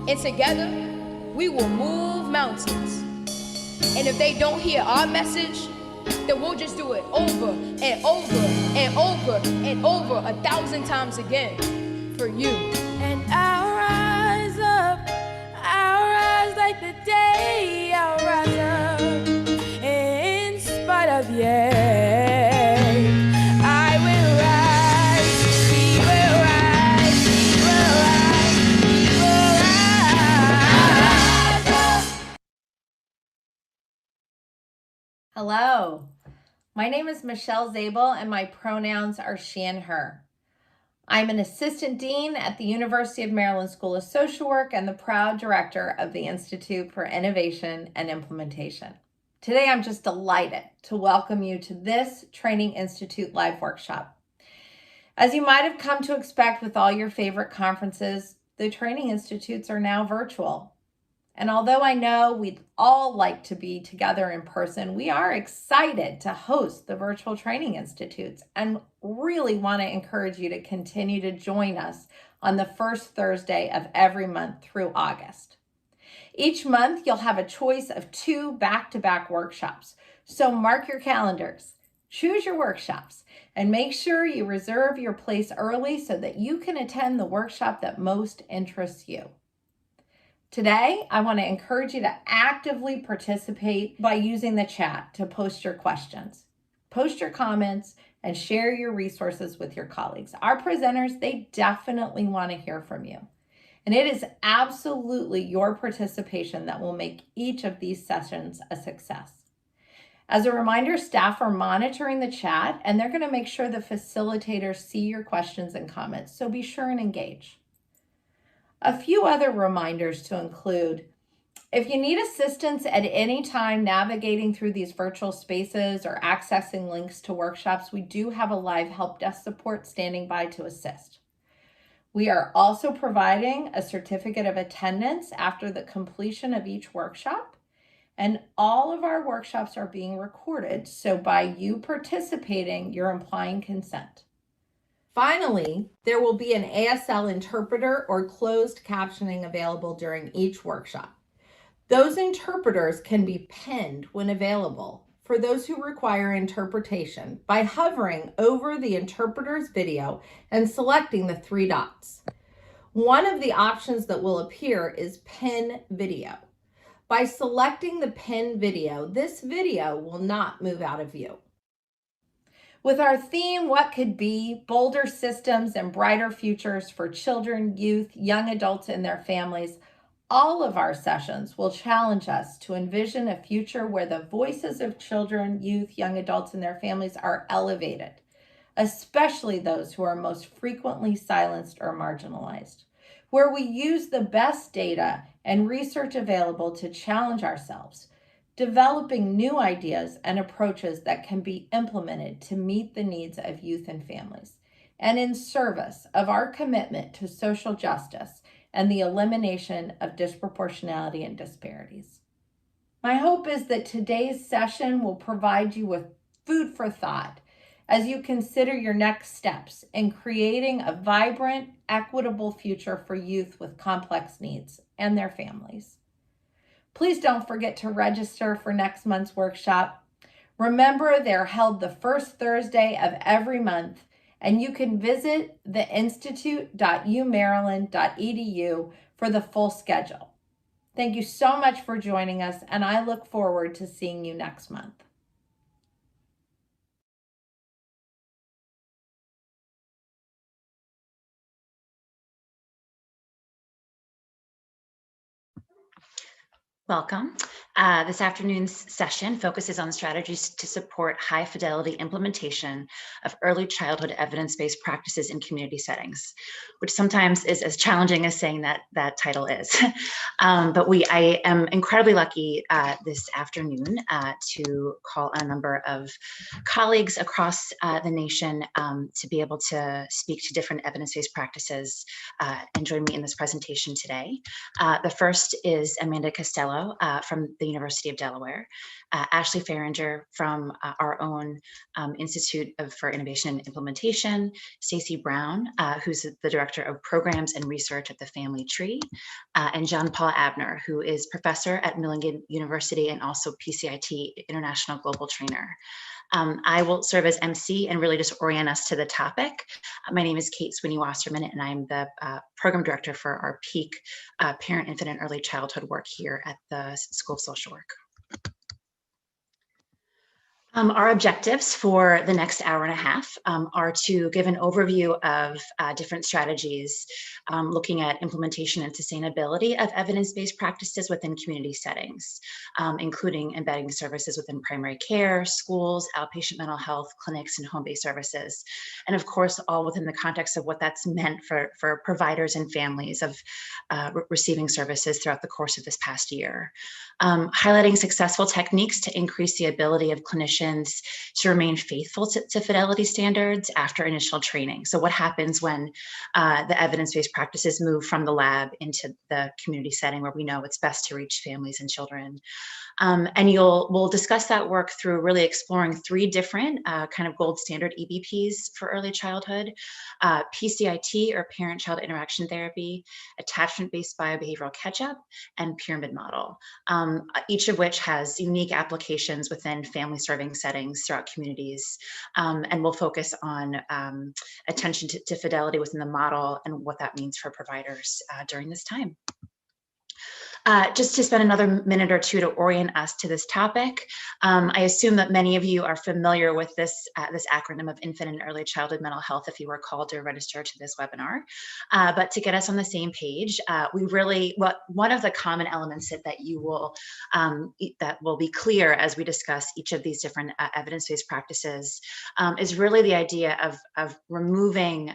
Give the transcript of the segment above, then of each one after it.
And together, we will move mountains. And if they don't hear our message, then we'll just do it over and over and over and over 1,000 times again for you. And I'll rise up, I'll rise like the day, I'll rise up in spite of the end. I will rise, we will rise, we will rise, we will rise up. Hello, my name is Michelle Zabel and my pronouns are she and her. I'm an assistant dean at the University of Maryland School of Social Work and the proud director of the Institute for Innovation and Implementation. Today, I'm just delighted to welcome you to this Training Institute live workshop. As you might have come to expect with all your favorite conferences, the Training Institutes are now virtual. And although I know we'd all like to be together in person, we are excited to host the Virtual Training Institutes and really want to encourage you to continue to join us on the first Thursday of every month through August. Each month, you'll have a choice of 2 back-to-back workshops. So mark your calendars, choose your workshops, and make sure you reserve your place early so that you can attend the workshop that most interests you. Today, I want to encourage you to actively participate by using the chat to post your questions, post your comments, and share your resources with your colleagues. Our presenters, they definitely want to hear from you. And it is absolutely your participation that will make each of these sessions a success. As a reminder, staff are monitoring the chat and they're going to make sure the facilitators see your questions and comments, so be sure and engage. A few other reminders to include: if you need assistance at any time navigating through these virtual spaces or accessing links to workshops, we do have a live help desk support standing by to assist. We are also providing a certificate of attendance after the completion of each workshop, and all of our workshops are being recorded, so by you participating, you're implying consent. Finally, there will be an ASL interpreter or closed captioning available during each workshop. Those interpreters can be pinned when available for those who require interpretation by hovering over the interpreter's video and selecting the 3 dots. One of the options that will appear is Pin Video. By selecting the Pin Video, this video will not move out of view. With our theme, What Could Be? Bolder Systems and Brighter Futures for Children, Youth, Young Adults, and their Families, all of our sessions will challenge us to envision a future where the voices of children, youth, young adults, and their families are elevated, especially those who are most frequently silenced or marginalized, where we use the best data and research available to challenge ourselves, developing new ideas and approaches that can be implemented to meet the needs of youth and families, and in service of our commitment to social justice and the elimination of disproportionality and disparities. My hope is that today's session will provide you with food for thought as you consider your next steps in creating a vibrant, equitable future for youth with complex needs and their families. Please don't forget to register for next month's workshop. Remember, they're held the first Thursday of every month, and you can visit the institute.umaryland.edu for the full schedule. Thank you so much for joining us, and I look forward to seeing you next month. Welcome. This afternoon's session focuses on strategies to support high-fidelity implementation of early childhood evidence-based practices in community settings, which sometimes is as challenging as saying that title is. But I am incredibly lucky this afternoon to call on a number of colleagues across the nation to be able to speak to different evidence-based practices and join me in this presentation today. The first is Amanda Costello from the University of Delaware, Ashley Farringer from our own Institute for Innovation and Implementation, Stacey Brown, who's the Director of Programs and Research at the Family Tree, and John Paul Abner, who is professor at Milligan University and also PCIT International Global Trainer. I will serve as MC and really just orient us to the topic. My name is Kate Sweeney-Wasserman, and I'm the Program Director for our PEAK Parent, Infant, and Early Childhood work here at the School of Social Work. Our objectives for the next hour and a half are to give an overview of different strategies, looking at implementation and sustainability of evidence-based practices within community settings, including embedding services within primary care, schools, outpatient mental health, clinics, and home-based services. And of course, all within the context of what that's meant for providers and families of receiving services throughout the course of this past year. Highlighting successful techniques to increase the ability of clinicians to remain faithful to fidelity standards after initial training. So what happens when the evidence-based practices move from the lab into the community setting where we know it's best to reach families and children. And we'll discuss that work through really exploring 3 different kind of gold standard EBPs for early childhood, PCIT or parent-child interaction therapy, attachment-based biobehavioral catchup, and pyramid model, each of which has unique applications within family serving settings throughout communities. And we'll focus on attention to fidelity within the model and what that means for providers during this time. Just to spend another minute or two to orient us to this topic, I assume that many of you are familiar with this acronym of infant and early childhood mental health if you were called to register to this webinar. But to get us on the same page, one of the common elements that you will that will be clear as we discuss each of these different evidence-based practices is really the idea of removing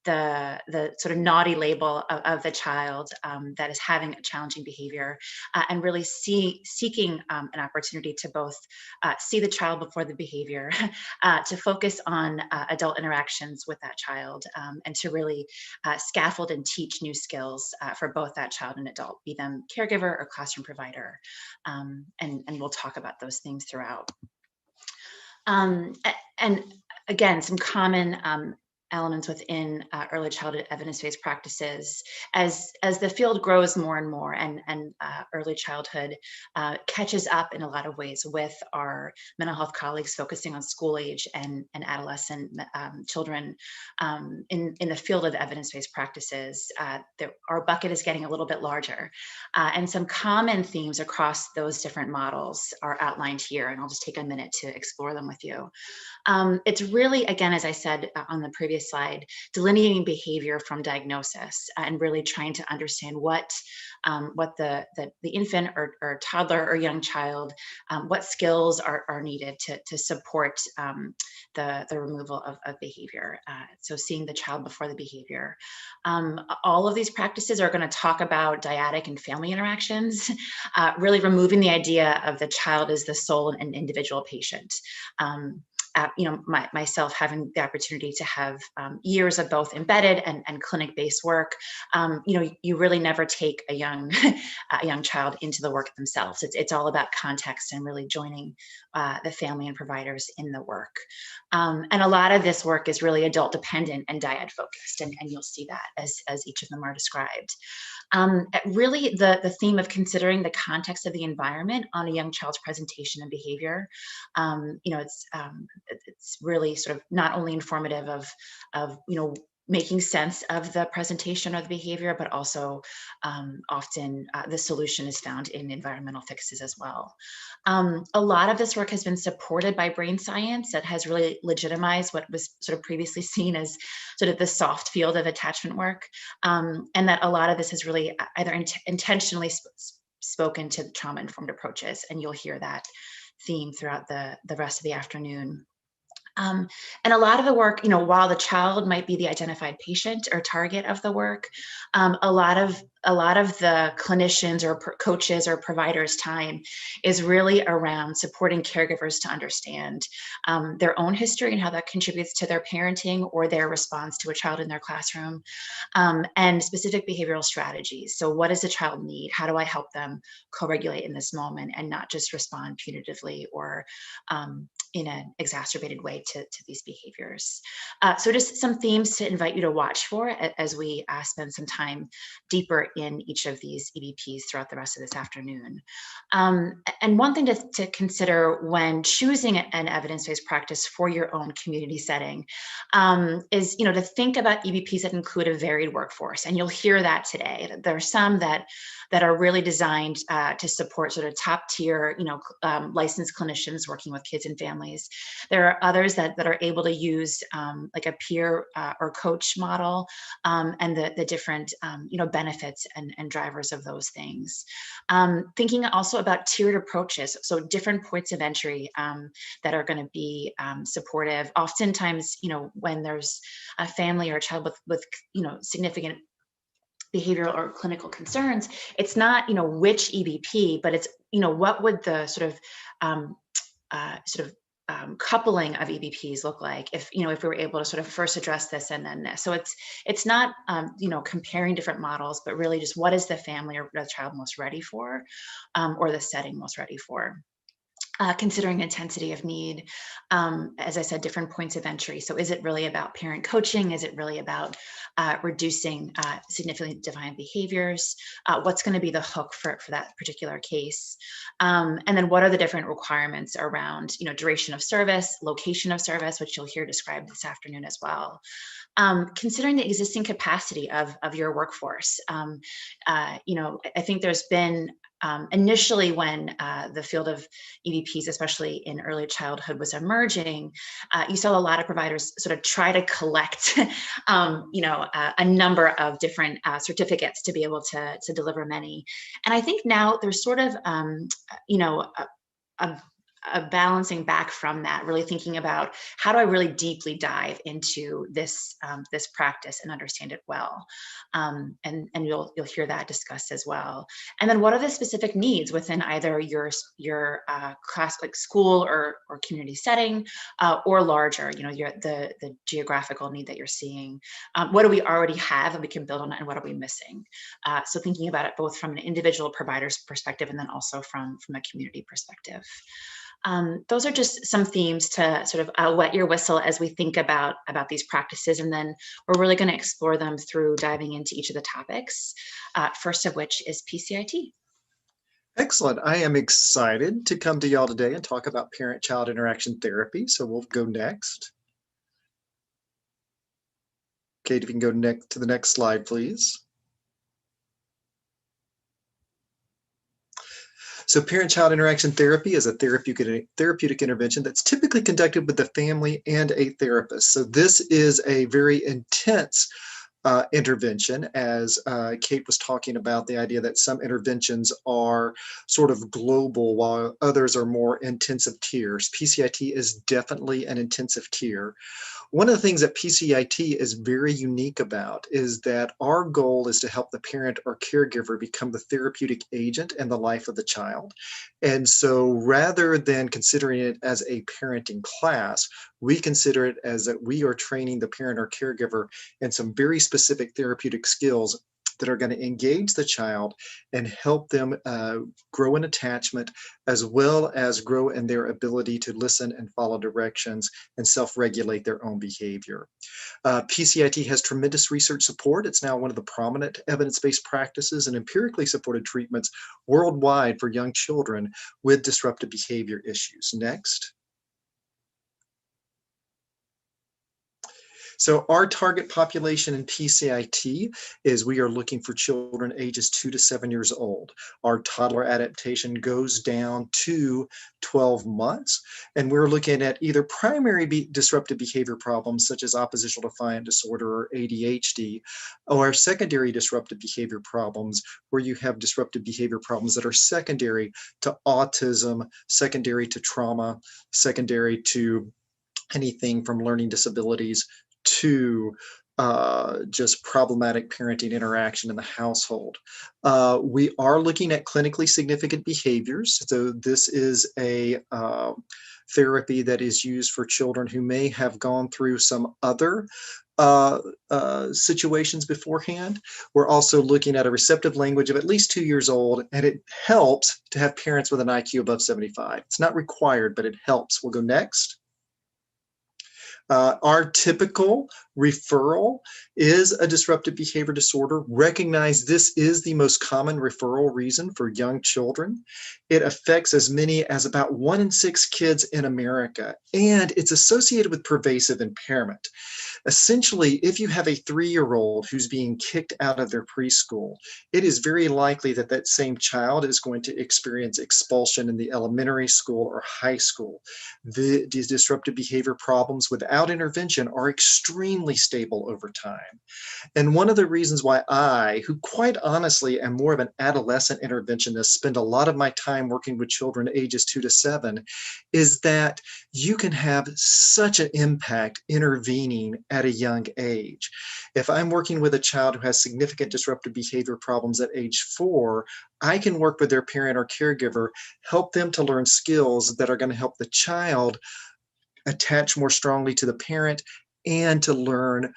the sort of naughty label of the child that is having a challenging behavior and really seeking an opportunity to both see the child before the behavior, to focus on adult interactions with that child, and to really scaffold and teach new skills for both that child and adult, be them caregiver or classroom provider. And we'll talk about those themes throughout. And again, some common elements within early childhood evidence-based practices as the field grows more and more, and early childhood catches up in a lot of ways with our mental health colleagues focusing on school age and adolescent children in the field of evidence-based practices. Our bucket is getting a little bit larger, and some common themes across those different models are outlined here, and I'll just take a minute to explore them with you. It's really, again, as I said on the previous slide, delineating behavior from diagnosis and really trying to understand what the infant or toddler or young child, what skills are needed to support the removal of behavior. So seeing the child before the behavior. All of these practices are going to talk about dyadic and family interactions, really removing the idea of the child as the sole and individual patient. Myself having the opportunity to have years of both embedded and clinic-based work, you really never take a young child into the work themselves. It's all about context and really joining the family and providers in the work. And a lot of this work is really adult dependent and dyad focused, and you'll see that as each of them are described. Really the theme of considering the context of the environment on a young child's presentation and behavior, it's really sort of not only informative of making sense of the presentation or the behavior, but also often the solution is found in environmental fixes as well. A lot of this work has been supported by brain science that has really legitimized what was sort of previously seen as sort of the soft field of attachment work, and that a lot of this has really either intentionally spoken to trauma-informed approaches, and you'll hear that theme throughout the rest of the afternoon. And a lot of the work, while the child might be the identified patient or target of the work, a lot of the clinicians or coaches or providers' time is really around supporting caregivers to understand their own history and how that contributes to their parenting or their response to a child in their classroom, and specific behavioral strategies. So what does the child need? How do I help them co-regulate in this moment and not just respond punitively or in an exacerbated way to these behaviors. So just some themes to invite you to watch for as we spend some time deeper in each of these EBPs throughout the rest of this afternoon. And one thing to consider when choosing an evidence-based practice for your own community setting is, to think about EBPs that include a varied workforce. And you'll hear that today. There are some that are really designed to support sort of top tier, licensed clinicians working with kids and families. There are others that are able to use like a peer or coach model and the different, benefits and drivers of those things. Thinking also about tiered approaches, so different points of entry that are going to be supportive. Oftentimes, when there's a family or a child with significant behavioral or clinical concerns, it's not which EBP, but it's what would the sort of coupling of EBPs look like if we were able to sort of first address this and then this. So it's not comparing different models, but really just what is the family or the child most ready for, or the setting most ready for. Considering intensity of need, as I said, different points of entry. So is it really about parent coaching? Is it really about reducing significantly defined behaviors? What's going to be the hook for that particular case? And then what are the different requirements around duration of service, location of service, which you'll hear described this afternoon as well. Considering the existing capacity of your workforce. I think there's been initially when the field of EBPs, especially in early childhood, was emerging, you saw a lot of providers sort of try to collect, a number of different certificates to be able to deliver many. And I think now there's sort of, a balancing back from that, really thinking about how do I really deeply dive into this this practice and understand it well, and you'll hear that discussed as well. And then what are the specific needs within either your class, like school or community setting, or larger, the geographical need that you're seeing. What do we already have and we can build on it, and what are we missing? So thinking about it both from an individual provider's perspective and then also from a community perspective. Those are just some themes to sort of wet your whistle as we think about these practices, and then we're really going to explore them through diving into each of the topics, first of which is PCIT. Excellent. I am excited to come to y'all today and talk about parent-child interaction therapy. So we'll go next. Kate, if you can go to the next slide, please. So parent-child interaction therapy is a therapeutic intervention that's typically conducted with the family and a therapist. So this is a very intense intervention, as Kate was talking about, the idea that some interventions are sort of global while others are more intensive tiers. PCIT is definitely an intensive tier. One of the things that PCIT is very unique about is that our goal is to help the parent or caregiver become the therapeutic agent in the life of the child. And so rather than considering it as a parenting class, we consider it as that we are training the parent or caregiver in some very specific therapeutic skills that are going to engage the child and help them grow in attachment, as well as grow in their ability to listen and follow directions and self-regulate their own behavior. PCIT has tremendous research support. It's now one of the prominent evidence-based practices and empirically supported treatments worldwide for young children with disruptive behavior issues. Next. So our target population in PCIT is we are looking for children ages 2 to 7 years old. Our toddler adaptation goes down to 12 months, and we're looking at either primary disruptive behavior problems such as oppositional defiant disorder or ADHD, or secondary disruptive behavior problems where you have disruptive behavior problems that are secondary to autism, secondary to trauma, secondary to anything from learning disabilities to just problematic parenting interaction in the household. We are looking at clinically significant behaviors. So this is a therapy that is used for children who may have gone through some other situations beforehand. We're also looking at a receptive language of at least 2 years old, and it helps to have parents with an IQ above 75. It's not required, but it helps. We'll go next. Our typical referral is a disruptive behavior disorder. Recognize this is the most common referral reason for young children. It affects as many as about 1 in 6 kids in America, and it's associated with pervasive impairment. Essentially, if you have a 3-year-old who's being kicked out of their preschool, it is very likely that that same child is going to experience expulsion in the elementary school or high school. These disruptive behavior problems without intervention are extremely stable over time. And one of the reasons why I, who quite honestly am more of an adolescent interventionist, spend a lot of my time working with children ages 2 to 7, is that you can have such an impact intervening at a young age. If I'm working with a child who has significant disruptive behavior problems at age 4, I can work with their parent or caregiver, help them to learn skills that are going to help the child attach more strongly to the parent and to learn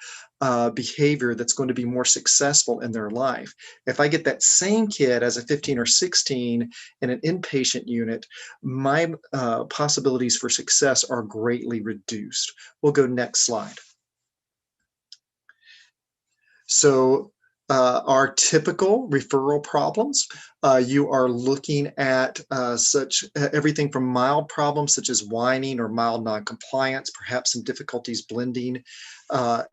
behavior that's going to be more successful in their life. If I get that same kid as a 15 or 16 in an inpatient unit, my possibilities for success are greatly reduced. We'll go next slide. So our typical referral problems, you are looking at everything from mild problems such as whining or mild noncompliance, perhaps some difficulties blending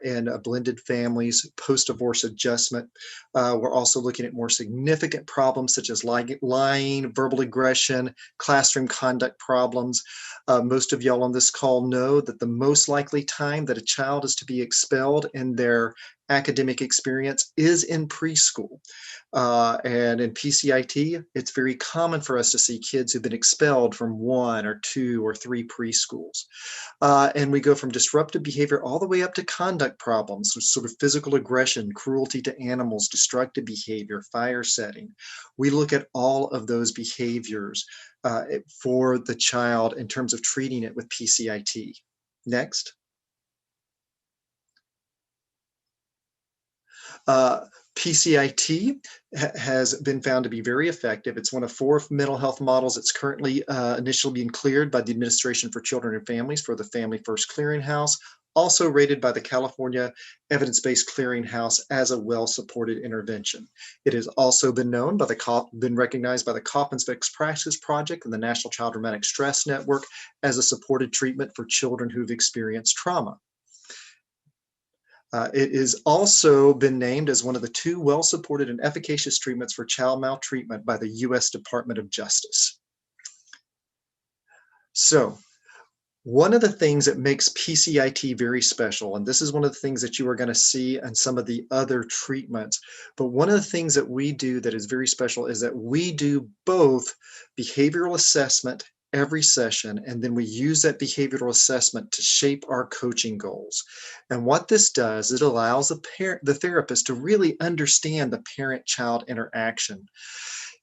in blended families, post-divorce adjustment. We're also looking at more significant problems such as lying, verbal aggression, classroom conduct problems. Most of y'all on this call know that the most likely time that a child is to be expelled in their academic experience is in preschool. And in PCIT, it's very common for us to see kids who've been expelled from 1 or 2 or 3 preschools. And we go from disruptive behavior all the way up to conduct problems, so sort of physical aggression, cruelty to animals, destructive behavior, fire setting. We look at all of those behaviors for the child in terms of treating it with PCIT. Next. PCIT has been found to be very effective. It's one of 4 mental health models. It's currently initially being cleared by the Administration for Children and Families for the Family First Clearinghouse, also rated by the California Evidence-Based Clearinghouse as a well-supported intervention. It has also been been recognized by the Kaufman's Best Practice Project and the National Child Traumatic Stress Network as a supported treatment for children who've experienced trauma. It has also been named as one of the 2 well-supported and efficacious treatments for child maltreatment by the U.S. Department of Justice. So, one of the things that makes PCIT very special, and this is one of the things that you are going to see in some of the other treatments, but one of the things that we do that is very special is that we do both behavioral assessment every session, and then we use that behavioral assessment to shape our coaching goals. And what this does, it allows the therapist to really understand the parent-child interaction.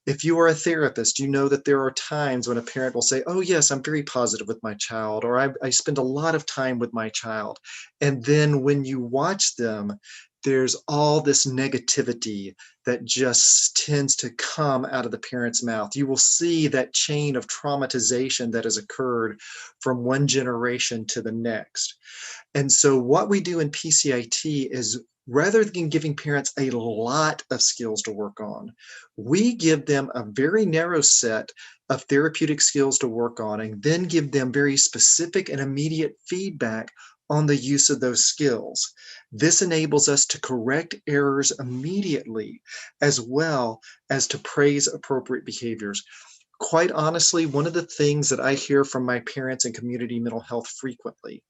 If you are a therapist, you know that there are times when a parent will say, oh yes, I'm very positive with my child, or I spend a lot of time with my child. And then when you watch them, there's all this negativity that just tends to come out of the parent's mouth. You will see that chain of traumatization that has occurred from one generation to the next. And so what we do in PCIT is, rather than giving parents a lot of skills to work on, we give them a very narrow set of therapeutic skills to work on, and then give them very specific and immediate feedback on the use of those skills. This enables us to correct errors immediately, as well as to praise appropriate behaviors. Quite honestly, one of the things that I hear from my parents in community mental health frequently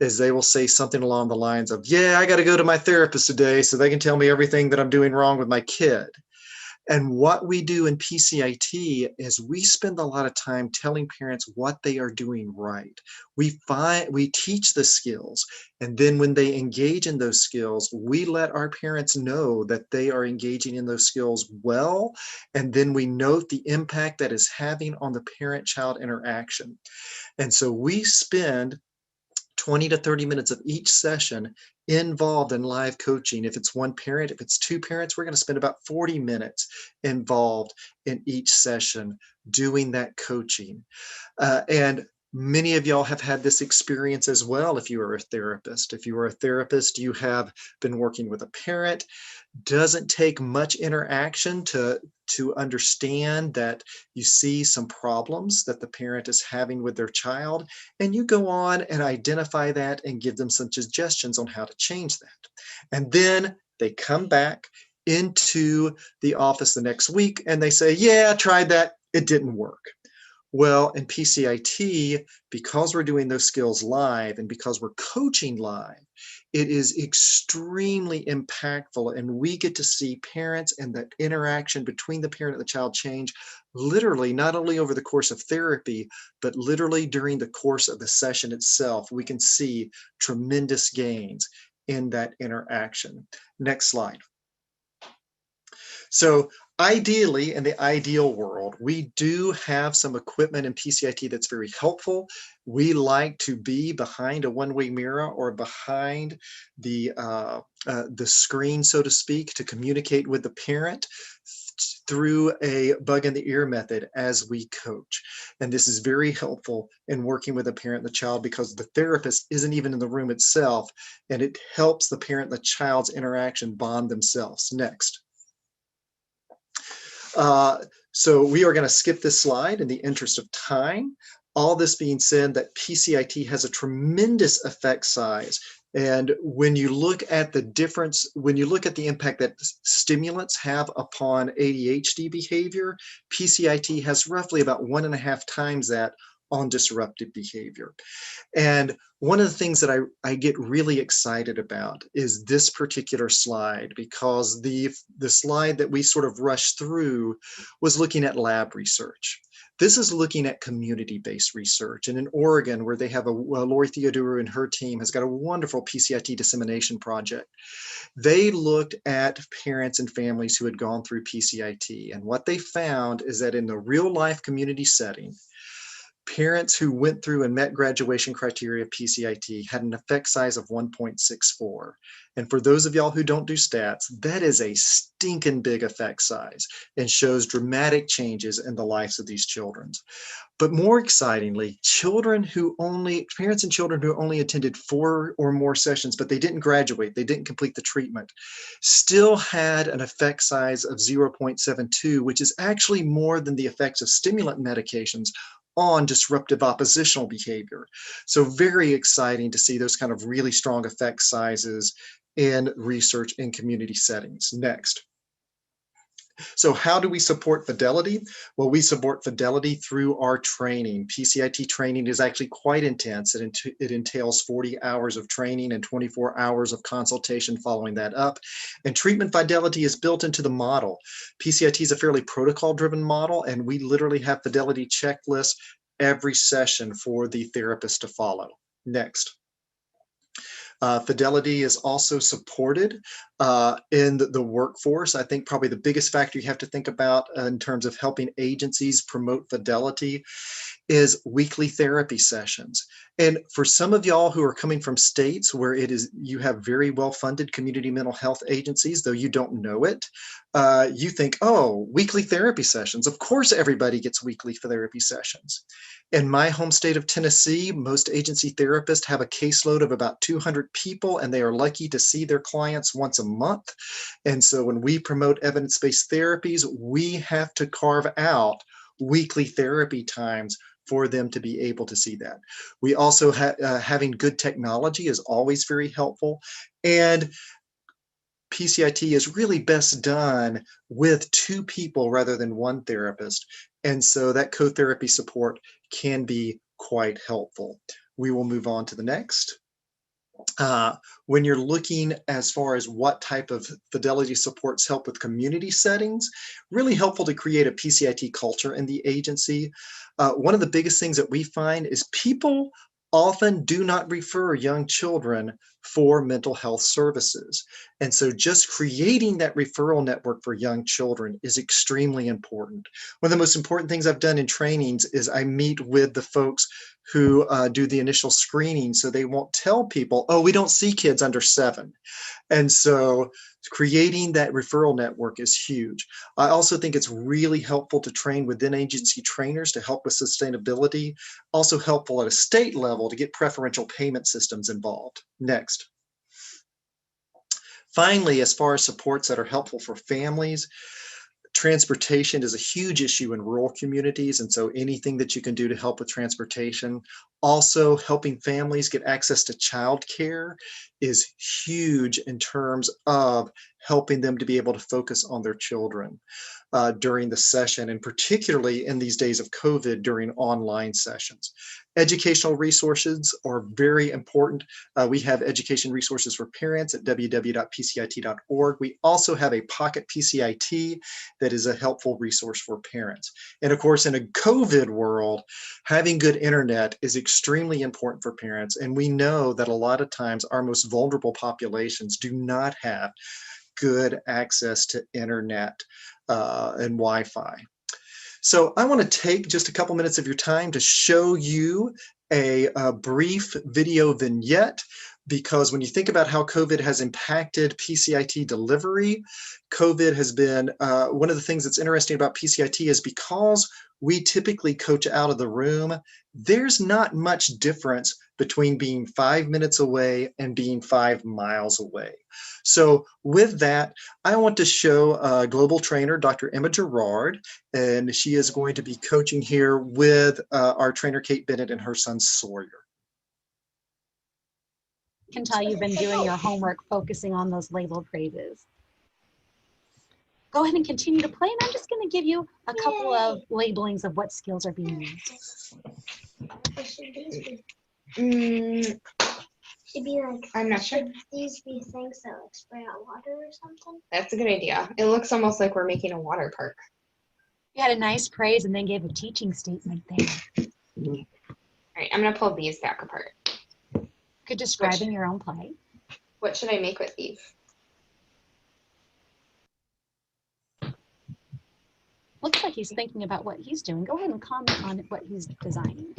is they will say something along the lines of, yeah, I got to go to my therapist today so they can tell me everything that I'm doing wrong with my kid. And what we do in PCIT is we spend a lot of time telling parents what they are doing right. We teach the skills, and then when they engage in those skills, we let our parents know that they are engaging in those skills well, and then we note the impact that is having on the parent-child interaction. And so we spend 20 to 30 minutes of each session involved in live coaching. If it's one parent, if it's two parents, we're going to spend about 40 minutes involved in each session doing that coaching. And many of y'all have had this experience as well if you are a therapist. If you are a therapist, you have been working with a parent. Doesn't take much interaction to understand that you see some problems that the parent is having with their child, and you go on and identify that and give them some suggestions on how to change that. And then they come back into the office the next week and they say, yeah, I tried that, it didn't work. Well, in PCIT, because we're doing those skills live and because we're coaching live, it is extremely impactful, and we get to see parents and the interaction between the parent and the child change literally, not only over the course of therapy, but literally during the course of the session itself. We can see tremendous gains in that interaction. Next slide. So ideally, in the ideal world, we do have some equipment in PCIT that's very helpful. We like to be behind a one-way mirror or behind the screen, so to speak, to communicate with the parent through a bug in the ear method as we coach. And this is very helpful in working with the parent and the child because the therapist isn't even in the room itself, and it helps the parent and the child's interaction bond themselves. Next. So we are going to skip this slide in the interest of time. All this being said, that PCIT has a tremendous effect size. And when you look at the difference, when you look at the impact that stimulants have upon ADHD behavior, PCIT has roughly about 1.5 times that on disruptive behavior. And one of the things that I get really excited about is this particular slide, because the slide that we sort of rushed through was looking at lab research. This is looking at community-based research. And in Oregon, where they have Lori Theodorou and her team has got a wonderful PCIT dissemination project. They looked at parents and families who had gone through PCIT. And what they found is that in the real life community setting, parents who went through and met graduation criteria of PCIT had an effect size of 1.64. And for those of y'all who don't do stats, that is a stinking big effect size and shows dramatic changes in the lives of these children. But more excitingly, parents and children who only attended 4 or more sessions, but they didn't graduate, they didn't complete the treatment, still had an effect size of 0.72, which is actually more than the effects of stimulant medications on disruptive oppositional behavior. So very exciting to see those kind of really strong effect sizes in research in community settings. Next. So how do we support fidelity? Well, we support fidelity through our training. PCIT training is actually quite intense. It entails 40 hours of training and 24 hours of consultation following that up. And treatment fidelity is built into the model. PCIT is a fairly protocol-driven model, and we literally have fidelity checklists every session for the therapist to follow. Next. Fidelity is also supported in the workforce. I think probably the biggest factor you have to think about in terms of helping agencies promote fidelity is weekly therapy sessions. And for some of y'all who are coming from states where you have very well-funded community mental health agencies, though you don't know it, you think, oh, weekly therapy sessions. Of course, everybody gets weekly therapy sessions. In my home state of Tennessee, most agency therapists have a caseload of about 200 people, and they are lucky to see their clients once a month. And so when we promote evidence-based therapies, we have to carve out weekly therapy times for them to be able to see that. We also having good technology is always very helpful. And PCIT is really best done with 2 people rather than 1 therapist. And so that co-therapy support can be quite helpful. We will move on to the next. When you're looking as far as what type of fidelity supports help with community settings, really helpful to create a PCIT culture in the agency. One of the biggest things that we find is people often do not refer young children for mental health services. And so just creating that referral network for young children is extremely important. One of the most important things I've done in trainings is I meet with the folks who do the initial screening, so they won't tell people, oh, we don't see kids under 7. And so creating that referral network is huge. I also think it's really helpful to train within agency trainers to help with sustainability. Also helpful at a state level to get preferential payment systems involved. Next. Finally, as far as supports that are helpful for families, transportation is a huge issue in rural communities, and so anything that you can do to help with transportation. Also, helping families get access to childcare is huge in terms of helping them to be able to focus on their children during the session, and particularly in these days of COVID during online sessions. Educational resources are very important. We have education resources for parents at www.pcit.org. We also have a Pocket PCIT that is a helpful resource for parents. And of course, in a COVID world, having good internet is extremely important for parents. And we know that a lot of times our most vulnerable populations do not have good access to internet and Wi-Fi. So I want to take just a couple minutes of your time to show you a brief video vignette, because when you think about how COVID has impacted PCIT delivery, COVID has been, one of the things that's interesting about PCIT is because we typically coach out of the room, there's not much difference between being 5 minutes away and being 5 miles away. So with that, I want to show global trainer, Dr. Emma Gerard, and she is going to be coaching here with our trainer, Kate Bennett, and her son, Sawyer. I can tell you've been doing your homework, focusing on those labeled phrases. Go ahead and continue to play, and I'm just going to give you a couple of labelings of what skills are being used. Should be like, I'm not sure. should these be things that like spray out water or something? That's a good idea. It looks almost like we're making a water park. You had a nice praise and then gave a teaching statement there. All right, I'm going to pull these back apart. Good describing your own play. What should I make with these? Looks like he's thinking about what he's doing. Go ahead and comment on what he's designing.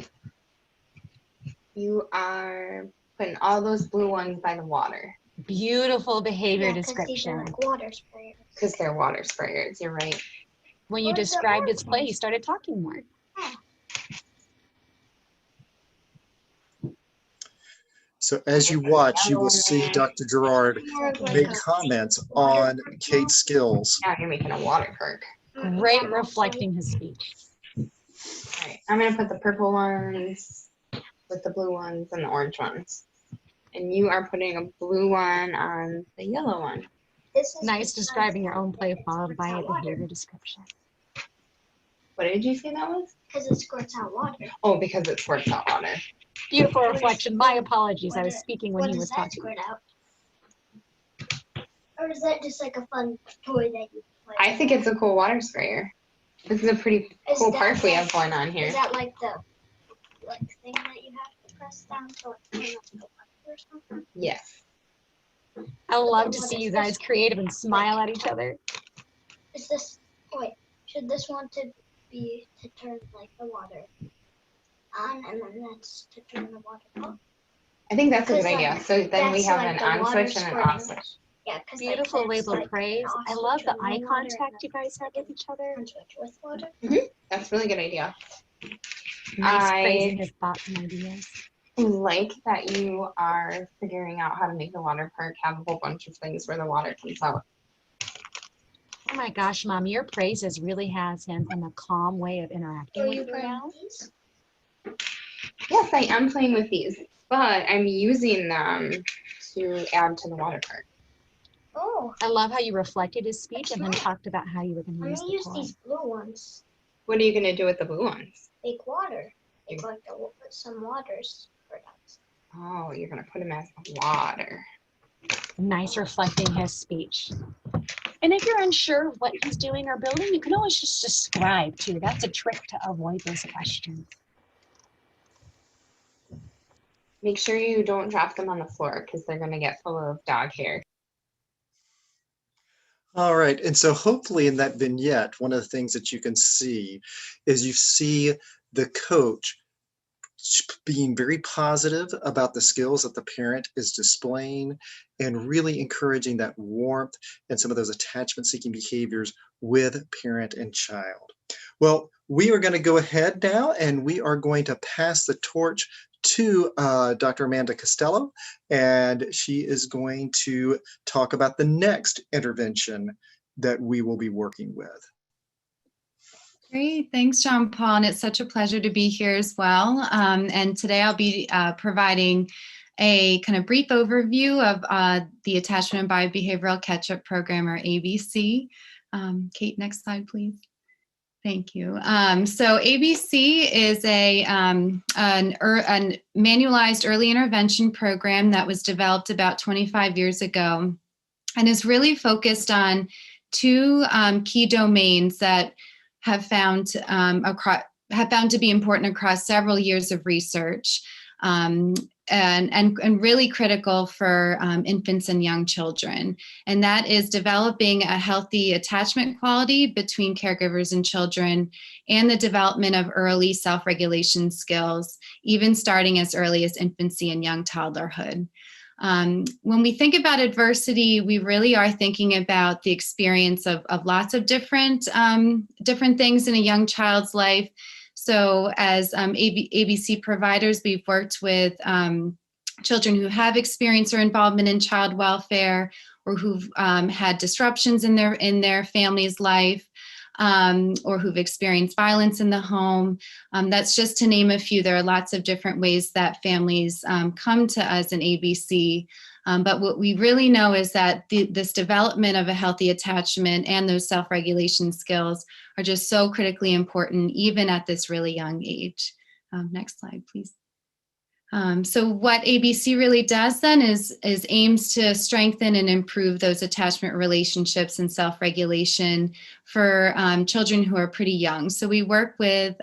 You are putting all those blue ones by the water. Beautiful behavior Yeah, 'cause these are description. like water sprayers. Because they're water sprayers, you're right. When you What is that described word? his play, he started talking more. So as you watch, you will see Dr. Gerard make comments on Kate's skills. Now you're making a water park. Great reflecting his speech. All right, I'm going to put the purple ones with the blue ones and the orange ones. And you are putting a blue one on the yellow one. This is Nice describing your own play followed by a behavior description. What did you say that was? because it squirts out water. Oh, because it squirts out water. Beautiful reflection. My apologies. I was speaking when What he does was that talking. squirt out? Or is that just like a fun toy that you play? I think it's a cool water sprayer. This is a pretty cool park we have going on here. Is that like the thing that you have to press down to like turn up the water or something? Yes. I love to see you guys creative and smile at each other. Is this, wait, should this one to be to turn like the water on and then that's to turn the water off? I think that's a good Because, idea. like, So then we that's have like an the on water switch and an off squirting. switch. Yeah, because Beautiful labeled like, praise. off I love the switch on eye water contact and you guys have with each other. on switch with water. That's a really good idea. Nice I- praising his thoughts and ideas. Like that you are figuring out how to make the water park have a whole bunch of things where the water comes out. Oh my gosh, Mom, your praises really has him in a calm way of interacting Are with you you playing now. with these? Yes, I am playing with these, but I'm using them to add to the water park. Oh, I love how you reflected his speech and then talked about how you were going to I'm use gonna the use toy. these blue ones. What are you going to do with the blue ones? Make water. Make like some waters for us. Oh, you're going to put him as water. Nice reflecting his speech. And if you're unsure what he's doing or building, you can always just describe too. That's a trick to avoid those questions. Make sure you don't drop them on the floor because they're going to get full of dog hair. All right, and so hopefully in that vignette, one of the things that you can see is you see the coach being very positive about the skills that the parent is displaying and really encouraging that warmth and some of those attachment-seeking behaviors with parent and child. Well, we are going to go ahead now and we are going to pass the torch to Dr. Amanda Costello, and she is going to talk about the next intervention that we will be working with. Great, thanks, John Paul, and it's such a pleasure to be here as well. And today I'll be providing a kind of brief overview of the Attachment Biobehavioral Catchup program, or ABC. Kate, next slide, please. Thank you. So ABC is an manualized early intervention program that was developed about 25 years ago and is really focused on two key domains that have found to be important across several years of research, and really critical for infants and young children. And that is developing a healthy attachment quality between caregivers and children, and the development of early self-regulation skills, even starting as early as infancy and young toddlerhood. When we think about adversity, we really are thinking about the experience of lots of different things in a young child's life. So as ABC providers, we've worked with children who have experience or involvement in child welfare, or who've had disruptions in their family's life, or who've experienced violence in the home. That's just to name a few. There are lots of different ways that families come to us in ABC. But what we really know is that this development of a healthy attachment and those self-regulation skills are just so critically important, even at this really young age. Next slide, please. So what ABC really does then is aims to strengthen and improve those attachment relationships and self-regulation for children who are pretty young. So we work with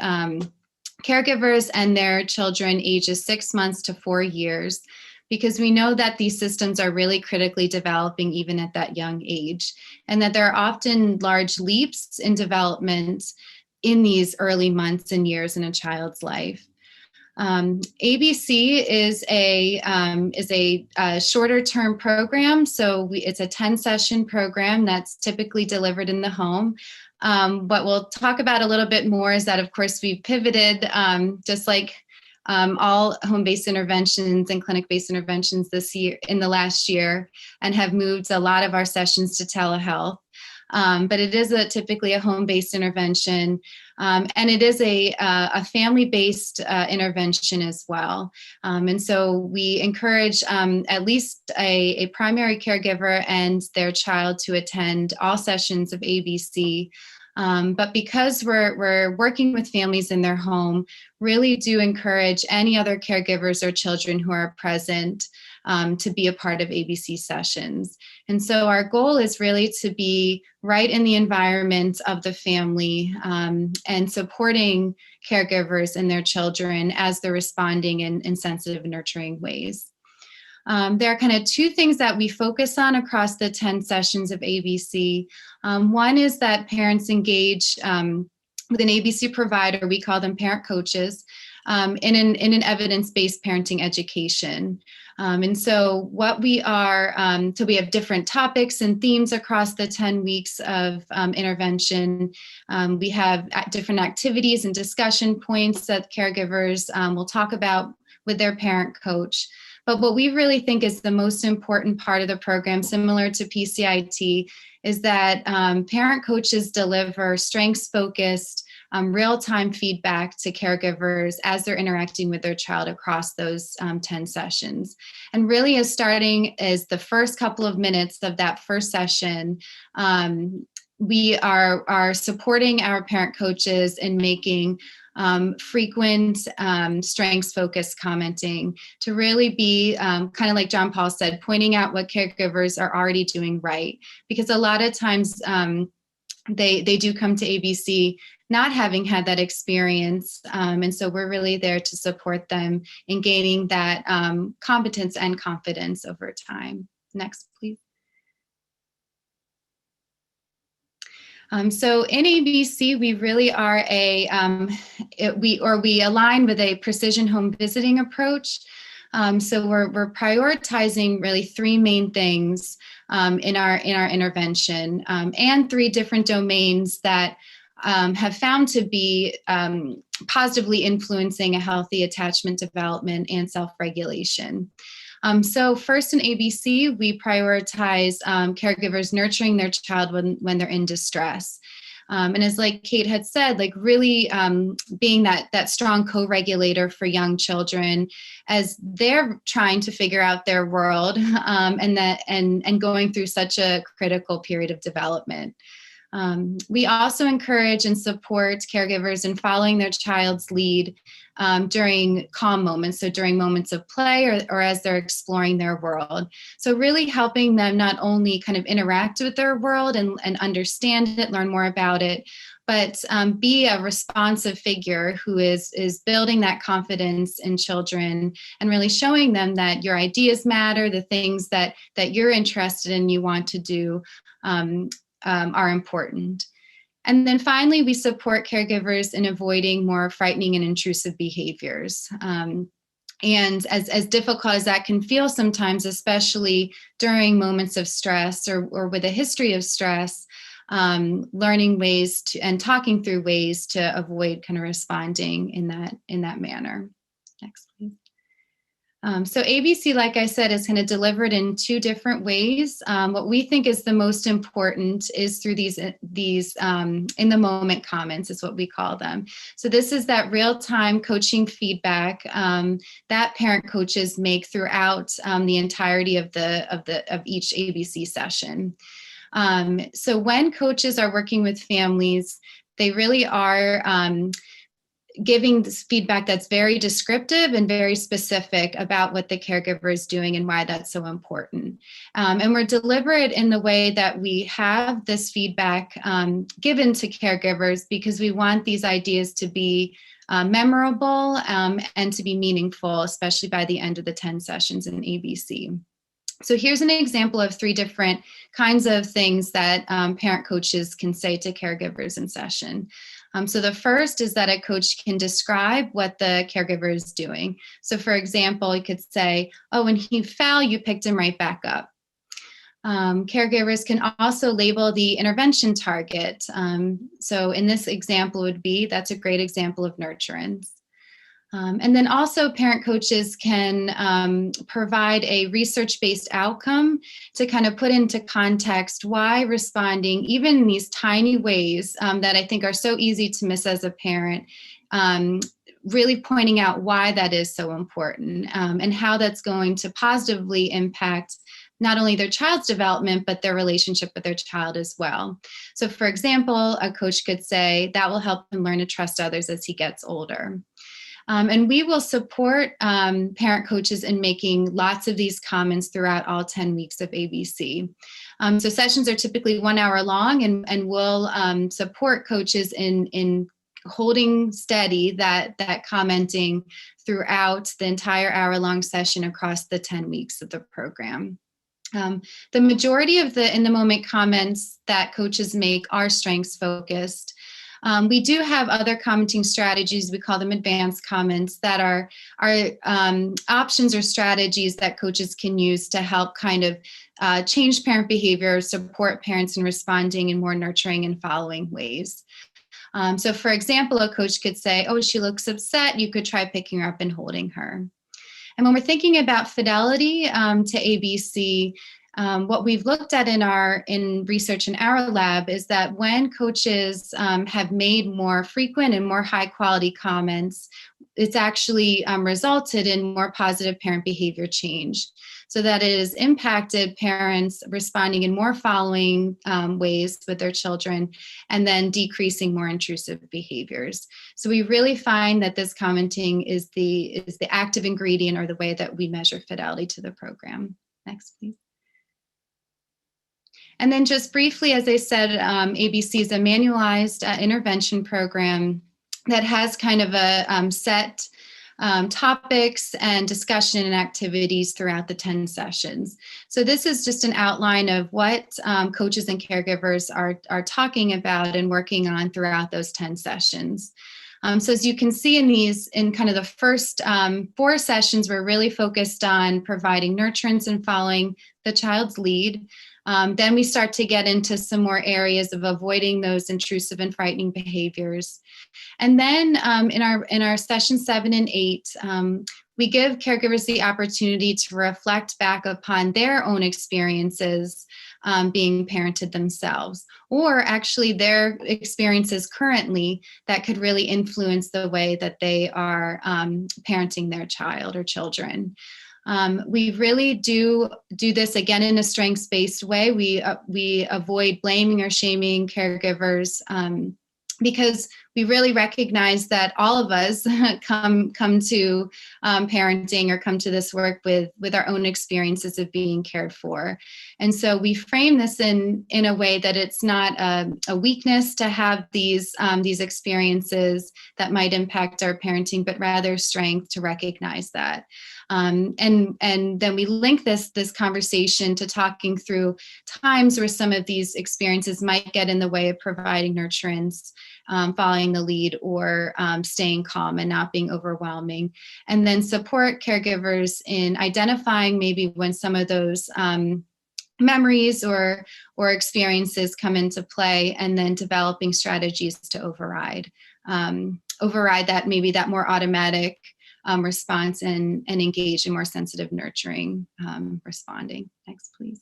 caregivers and their children ages 6 months to 4 years, because we know that these systems are really critically developing even at that young age, and that there are often large leaps in development in these early months and years in a child's life. ABC is a shorter term program. So it's a 10-session program that's typically delivered in the home. What we'll talk about a little bit more is that, of course, we've pivoted, just like all home-based interventions and clinic-based interventions in the last year, and have moved a lot of our sessions to telehealth. But it is typically a home-based intervention, and it is a family-based intervention as well. And so we encourage at least a primary caregiver and their child to attend all sessions of ABC. But because we're working with families in their home, really do encourage any other caregivers or children who are present to be a part of ABC sessions. And so our goal is really to be right in the environment of the family, and supporting caregivers and their children as they're responding in sensitive, nurturing ways. There are kind of two things that we focus on across the 10 sessions of ABC. One is that parents engage with an ABC provider, we call them parent coaches, in an evidence-based parenting education. And so what we are, so we have different topics and themes across the 10 weeks of intervention. We have different activities and discussion points that caregivers will talk about with their parent coach. But what we really think is the most important part of the program, similar to PCIT, is that parent coaches deliver strengths-focused, real-time feedback to caregivers as they're interacting with their child across those 10 sessions. And really is starting as the first couple of minutes of that first session, we are supporting our parent coaches in making frequent strengths-focused commenting, to really be kind of like John Paul said, pointing out what caregivers are already doing right. Because a lot of times they do come to ABC not having had that experience. And so we're really there to support them in gaining that competence and confidence over time. Next, please. So in ABC, we really are we align with a precision home visiting approach. So we're prioritizing really three main things in our intervention, and three different domains that have found to be positively influencing a healthy attachment development and self-regulation. So first in ABC, we prioritize caregivers nurturing their child when they're in distress. And as like Kate had said, like really being that strong co-regulator for young children as they're trying to figure out their world and going through such a critical period of development. We also encourage and support caregivers in following their child's lead during calm moments, so during moments of play or as they're exploring their world. So really helping them not only kind of interact with their world and understand it, learn more about it, but be a responsive figure who is building that confidence in children and really showing them that your ideas matter, the things that you're interested in, you want to do, are important. And then finally, we support caregivers in avoiding more frightening and intrusive behaviors. And as difficult as that can feel sometimes, especially during moments of stress or with a history of stress, learning ways to and talking through ways to avoid kind of responding in that manner. Next, please. So ABC, like I said, is kind of delivered in two different ways. What we think is the most important is through these in the moment comments is what we call them. So this is that real-time coaching feedback that parent coaches make throughout the entirety of each ABC session. So when coaches are working with families, they really are giving this feedback that's very descriptive and very specific about what the caregiver is doing and why that's so important. And we're deliberate in the way that we have this feedback given to caregivers because we want these ideas to be memorable and to be meaningful, especially by the end of the 10 sessions in ABC. So here's an example of three different kinds of things that parent coaches can say to caregivers in session. So the first is that a coach can describe what the caregiver is doing. So for example, you could say, oh, when he fell, you picked him right back up. Caregivers can also label the intervention target. So in this example would be, that's a great example of nurturance. And then also parent coaches can provide a research-based outcome to kind of put into context why responding, even in these tiny ways that I think are so easy to miss as a parent, really pointing out why that is so important and how that's going to positively impact not only their child's development, but their relationship with their child as well. So for example, a coach could say that will help him learn to trust others as he gets older. And we will support parent coaches in making lots of these comments throughout all 10 weeks of ABC. So sessions are typically 1 hour long and we'll support coaches in holding steady that commenting throughout the entire hour-long session across the 10 weeks of the program. The majority of the in-the-moment comments that coaches make are strengths-focused. We do have other commenting strategies, we call them advanced comments, that are options or strategies that coaches can use to help kind of change parent behavior, support parents in responding in more nurturing and following ways. So for example, a coach could say, oh, she looks upset, you could try picking her up and holding her. And when we're thinking about fidelity to ABC, what we've looked at in research in our lab is that when coaches have made more frequent and more high quality comments, it's actually resulted in more positive parent behavior change. so that it has impacted parents responding in more following ways with their children, and then decreasing more intrusive behaviors. So we really find that this commenting is the active ingredient, or the way that we measure fidelity to the program. Next, please. And then just briefly, as I said, ABC is a manualized intervention program that has kind of a set topics and discussion and activities throughout the 10 sessions. So this is just an outline of what coaches and caregivers are talking about and working on throughout those 10 sessions. So as you can see in kind of the first 4 sessions, we're really focused on providing nurturance and following the child's lead. Then we start to get into some more areas of avoiding those intrusive and frightening behaviors. And then in our session 7 and 8, we give caregivers the opportunity to reflect back upon their own experiences being parented themselves, or actually their experiences currently that could really influence the way that they are parenting their child or children. We really do this again in a strengths-based way. We avoid blaming or shaming caregivers because we really recognize that all of us come to parenting or come to this work with our own experiences of being cared for. And so we frame this in a way that it's not a weakness to have these experiences that might impact our parenting, but rather strength to recognize that. And then we link this conversation to talking through times where some of these experiences might get in the way of providing nurturance, following the lead, or staying calm and not being overwhelming. And then support caregivers in identifying maybe when some of those memories or experiences come into play, and then developing strategies to override that, maybe that more automatic response, and engage in more sensitive nurturing responding. Next, please.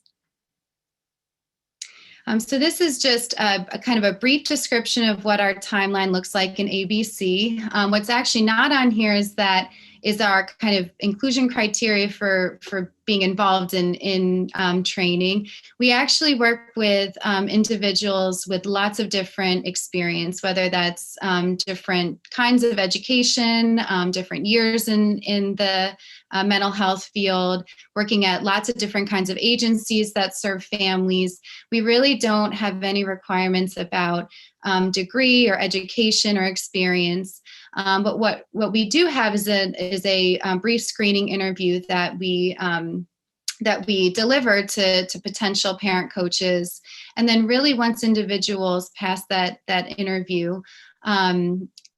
So this is just a kind of a brief description of what our timeline looks like in ABC. What's actually not on here is our kind of inclusion criteria for being involved in training. We actually work with individuals with lots of different experience, whether that's different kinds of education, different years in the mental health field, working at lots of different kinds of agencies that serve families. We really don't have any requirements about degree or education or experience. But what we do have is a brief screening interview that we deliver to potential parent coaches. And then really once individuals pass that interview,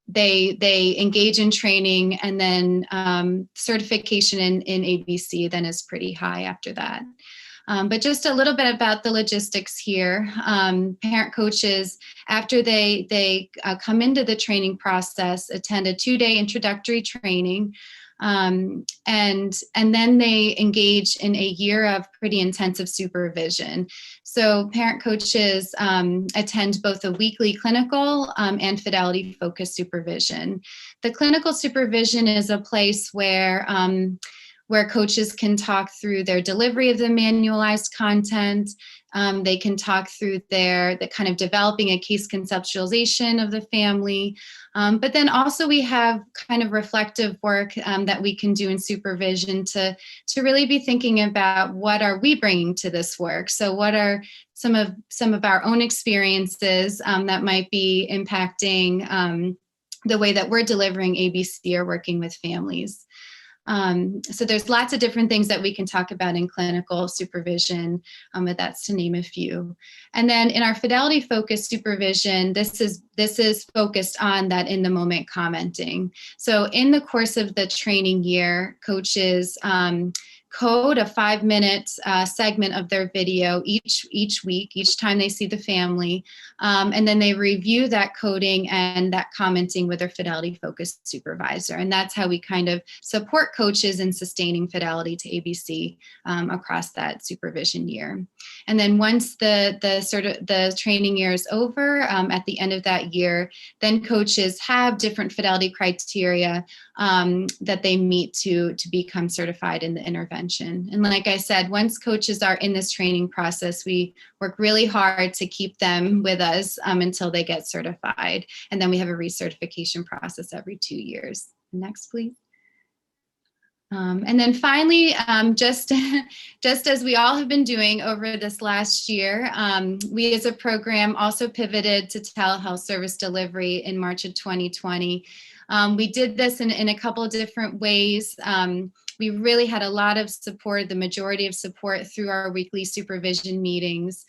they engage in training, and then certification in ABC then is pretty high after that. But just a little bit about the logistics here. Parent coaches, after they come into the training process, attend a 2-day introductory training, and then they engage in a year of pretty intensive supervision. So parent coaches attend both a weekly clinical and fidelity-focused supervision. The clinical supervision is a place where coaches can talk through their delivery of the manualized content. They can talk through the kind of developing a case conceptualization of the family. But then also we have kind of reflective work that we can do in supervision to really be thinking about what are we bringing to this work. So what are some of our own experiences that might be impacting the way that we're delivering ABC or working with families. So there's lots of different things that we can talk about in clinical supervision, but that's to name a few. And then in our fidelity focused supervision, this is focused on that in the moment commenting. So in the course of the training year, coaches code a 5-minute segment of their video each week, each time they see the family. And then they review that coding and that commenting with their fidelity focused supervisor. And that's how we kind of support coaches in sustaining fidelity to ABC across that supervision year. And then once the training year is over, at the end of that year, then coaches have different fidelity criteria that they meet to become certified in the intervention. And like I said, once coaches are in this training process, we work really hard to keep them with us until they get certified. And then we have a recertification process every 2 years. Next, please. And then finally, just as we all have been doing over this last year, we as a program also pivoted to telehealth service delivery in March of 2020. We did this in a couple of different ways. We really had a lot of support, the majority of support through our weekly supervision meetings.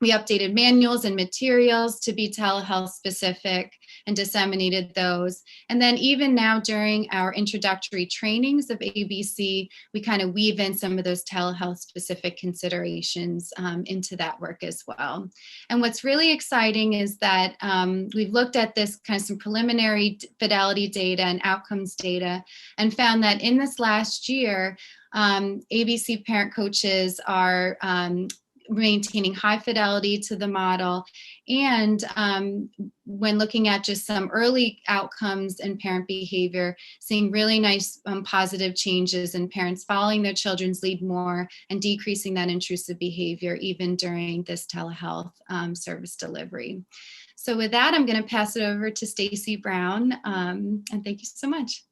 We updated manuals and materials to be telehealth specific and disseminated those. And then even now during our introductory trainings of ABC, we kind of weave in some of those telehealth specific considerations into that work as well. And what's really exciting is that we've looked at this kind of some preliminary fidelity data and outcomes data and found that in this last year, ABC parent coaches are maintaining high fidelity to the model. And when looking at just some early outcomes in parent behavior, seeing really nice positive changes in parents following their children's lead more and decreasing that intrusive behavior even during this telehealth service delivery. So with that, I'm going to pass it over to Stacy Brown, and thank you so much.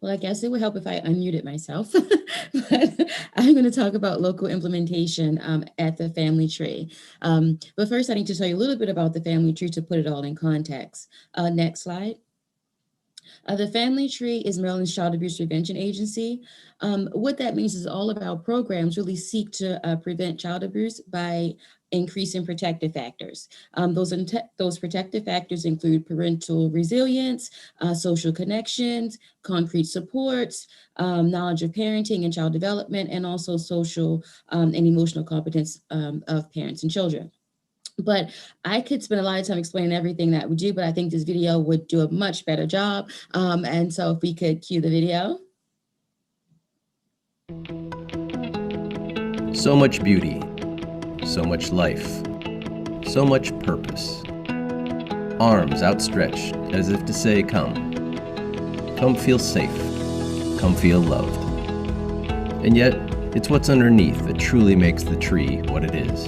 Well, I guess it would help if I unmuted myself, but I'm going to talk about local implementation at the family tree. But first, I need to tell you a little bit about the family tree to put it all in context. Next slide. The family tree is Maryland's Child Abuse Prevention Agency. What that means is all of our programs really seek to prevent child abuse by increasing protective factors. Those protective factors include parental resilience, social connections, concrete supports, knowledge of parenting and child development, and also social and emotional competence of parents and children. But I could spend a lot of time explaining everything that we do, but I think this video would do a much better job. And so if we could cue the video. So much beauty, so much life, so much purpose. Arms outstretched as if to say, come. Come feel safe, come feel loved. And yet, it's what's underneath that truly makes the tree what it is.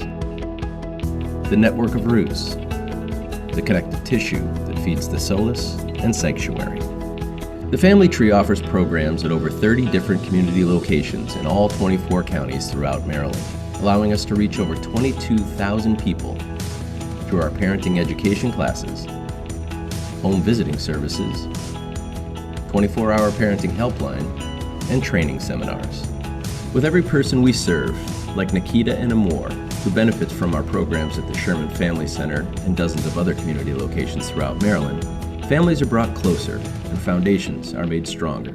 The network of roots, the connective tissue that feeds the solace and sanctuary. The Family Tree offers programs at over 30 different community locations in all 24 counties throughout Maryland, allowing us to reach over 22,000 people through our parenting education classes, home visiting services, 24-hour parenting helpline, and training seminars. With every person we serve, like Nikita and Amor, who benefits from our programs at the Sherman Family Center and dozens of other community locations throughout Maryland, families are brought closer and foundations are made stronger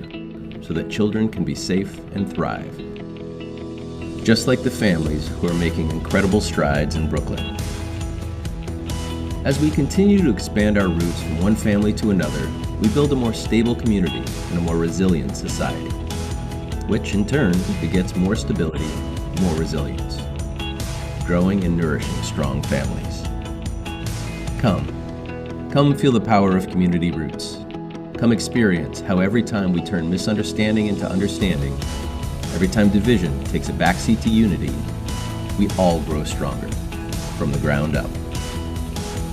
so that children can be safe and thrive. Just like the families who are making incredible strides in Brooklyn. As we continue to expand our roots from one family to another, we build a more stable community and a more resilient society, which in turn begets more stability, more resilience, growing and nourishing strong families. Come feel the power of community roots. Come experience how every time we turn misunderstanding into understanding, every time division takes a backseat to unity, we all grow stronger from the ground up.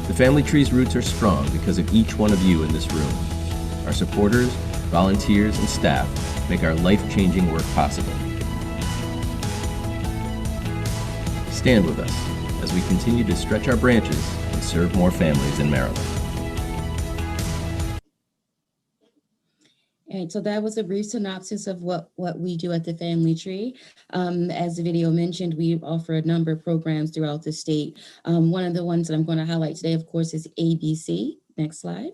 The Family Tree's roots are strong because of each one of you in this room. Our supporters, volunteers, and staff make our life-changing work possible. Stand with us as we continue to stretch our branches and serve more families in Maryland. All right, so that was a brief synopsis of what we do at the Family Tree. As the video mentioned, we offer a number of programs throughout the state. One of the ones that I'm going to highlight today, of course, is ABC. Next slide.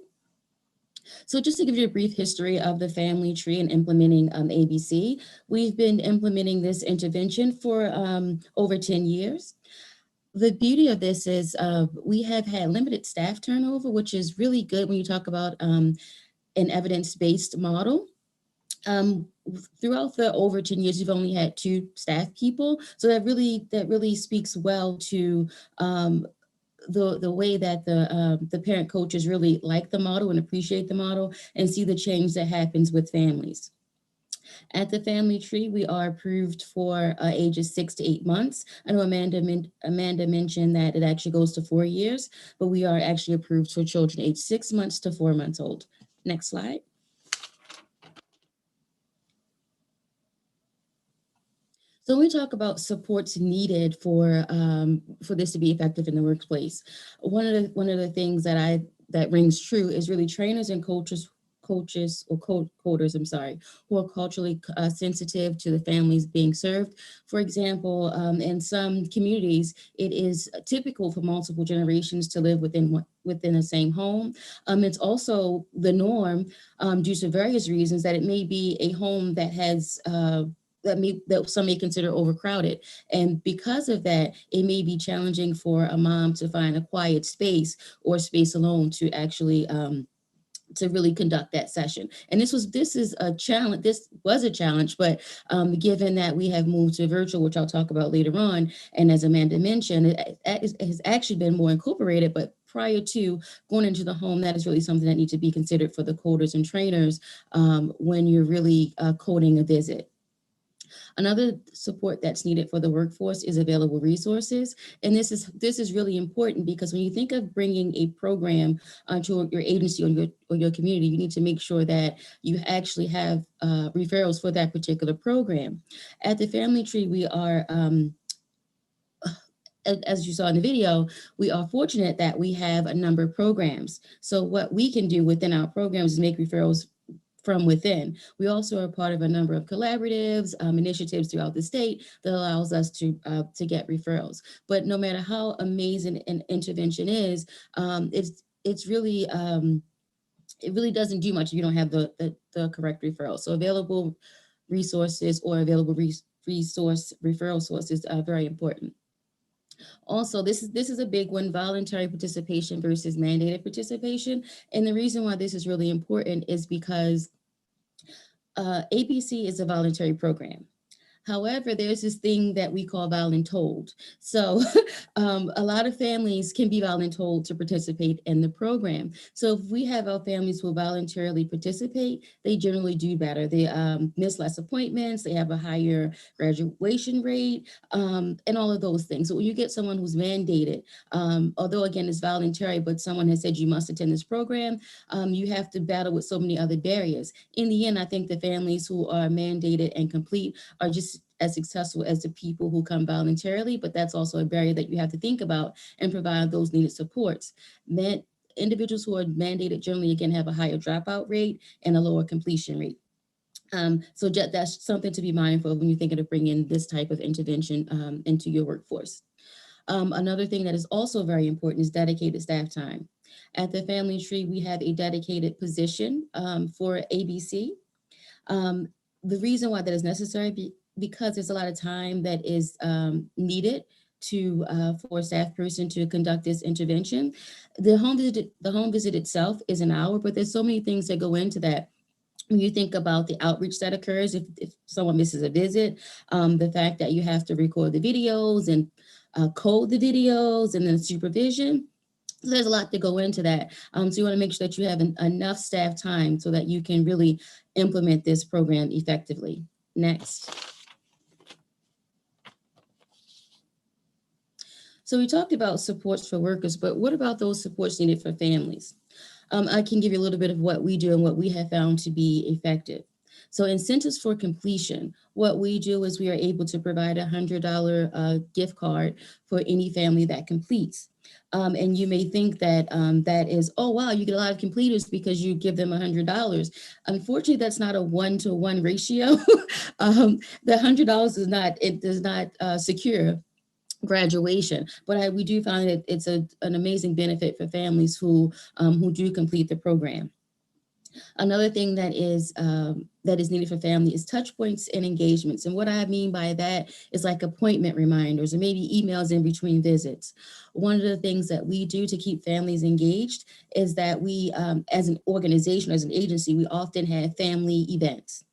So just to give you a brief history of the Family Tree and implementing ABC, we've been implementing this intervention for over 10 years. The beauty of this is we have had limited staff turnover, which is really good when you talk about an evidence-based model. Um, Throughout the over 10 years, we've only had 2 staff people. So that really speaks well to the way that the parent coaches really like the model and appreciate the model and see the change that happens with families. At the family tree, we are approved for ages 6 to 8 months. I know Amanda mentioned that it actually goes to 4 years, but we are actually approved for children aged 6 months to 4 months old. Next slide. So when we talk about supports needed for this to be effective in the workplace, one of the things that rings true is really trainers and coaches or coders, I'm sorry, who are culturally sensitive to the families being served. For example, in some communities, it is typical for multiple generations to live within the same home. It's also the norm due to various reasons that it may be a home that has that some may consider overcrowded. And because of that, it may be challenging for a mom to find a quiet space or space alone to actually to really conduct that session. And this was a challenge, but given that we have moved to virtual, which I'll talk about later on, and as Amanda mentioned, it has actually been more incorporated, but prior to going into the home, that is really something that needs to be considered for the coders and trainers when you're really coding a visit. Another support that's needed for the workforce is available resources. And this is really important because when you think of bringing a program to your agency or your community, you need to make sure that you actually have referrals for that particular program. At the Family Tree, we are, as you saw in the video, we are fortunate that we have a number of programs. So what we can do within our programs is make referrals from within. We also are part of a number of collaboratives, initiatives throughout the state that allows us to get referrals. But no matter how amazing an intervention is, it's really it really doesn't do much if you don't have the correct referral. So available resources or available referral sources are very important. Also, this is a big one, voluntary participation versus mandated participation. And the reason why this is really important is because ABC is a voluntary program. However, there's this thing that we call voluntold. So a lot of families can be voluntold to participate in the program. So if we have our families who voluntarily participate, they generally do better. They miss less appointments, they have a higher graduation rate, and all of those things. So when you get someone who's mandated, although again, it's voluntary, but someone has said you must attend this program, you have to battle with so many other barriers. In the end, I think the families who are mandated and complete are just as successful as the people who come voluntarily, but that's also a barrier that you have to think about and provide those needed supports. Individuals who are mandated generally, again, have a higher dropout rate and a lower completion rate. So that's something to be mindful of when you're thinking of bringing this type of intervention into your workforce. Another thing that is also very important is dedicated staff time. At the Family Tree, we have a dedicated position for ABC. The reason why that is necessary because there's a lot of time that is needed for a staff person to conduct this intervention. The home visit itself is an hour, but there's so many things that go into that. When you think about the outreach that occurs, if someone misses a visit, the fact that you have to record the videos and code the videos and then supervision. So there's a lot to go into that. So you want to make sure that you have enough staff time so that you can really implement this program effectively. Next. So we talked about supports for workers, but what about those supports needed for families? I can give you a little bit of what we do and what we have found to be effective. So incentives for completion, what we do is we are able to provide a $100 gift card for any family that completes. And you may think that that is, oh, wow, you get a lot of completers because you give them $100. Unfortunately, that's not a 1-to-1 ratio. The $100 does not secure graduation, but we do find that it's an amazing benefit for families who do complete the program. Another thing that is needed for family is touch points and engagements. And what I mean by that is like appointment reminders or maybe emails in between visits. One of the things that we do to keep families engaged is that we, as an organization, as an agency, we often have family events.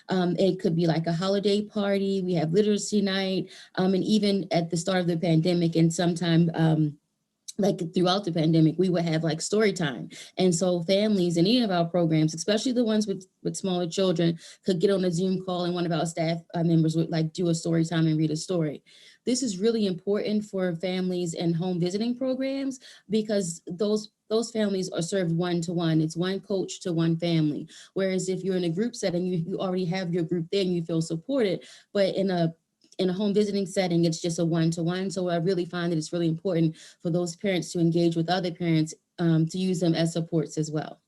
It could be like a holiday party. We have literacy night, and even at the start of the pandemic and sometime like throughout the pandemic, we would have like story time. And so families in any of our programs, especially the ones with smaller children, could get on a Zoom call and one of our staff members would like do a story time and read a story. This is really important for families and home visiting programs because those families are served one-to-one. It's one coach to one family. Whereas if you're in a group setting, you already have your group there and you feel supported. But in a home visiting setting, it's just a one-to-one. So I really find that it's really important for those parents to engage with other parents to use them as supports as well.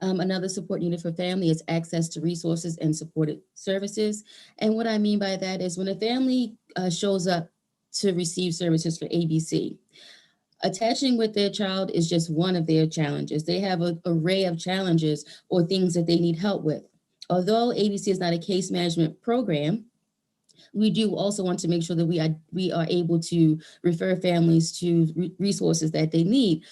Another support needed for family is access to resources and supported services. And what I mean by that is when a family shows up to receive services for ABC, attaching with their child is just one of their challenges. They have an array of challenges or things that they need help with. Although ABC is not a case management program, we do also want to make sure that we are able to refer families to resources that they need.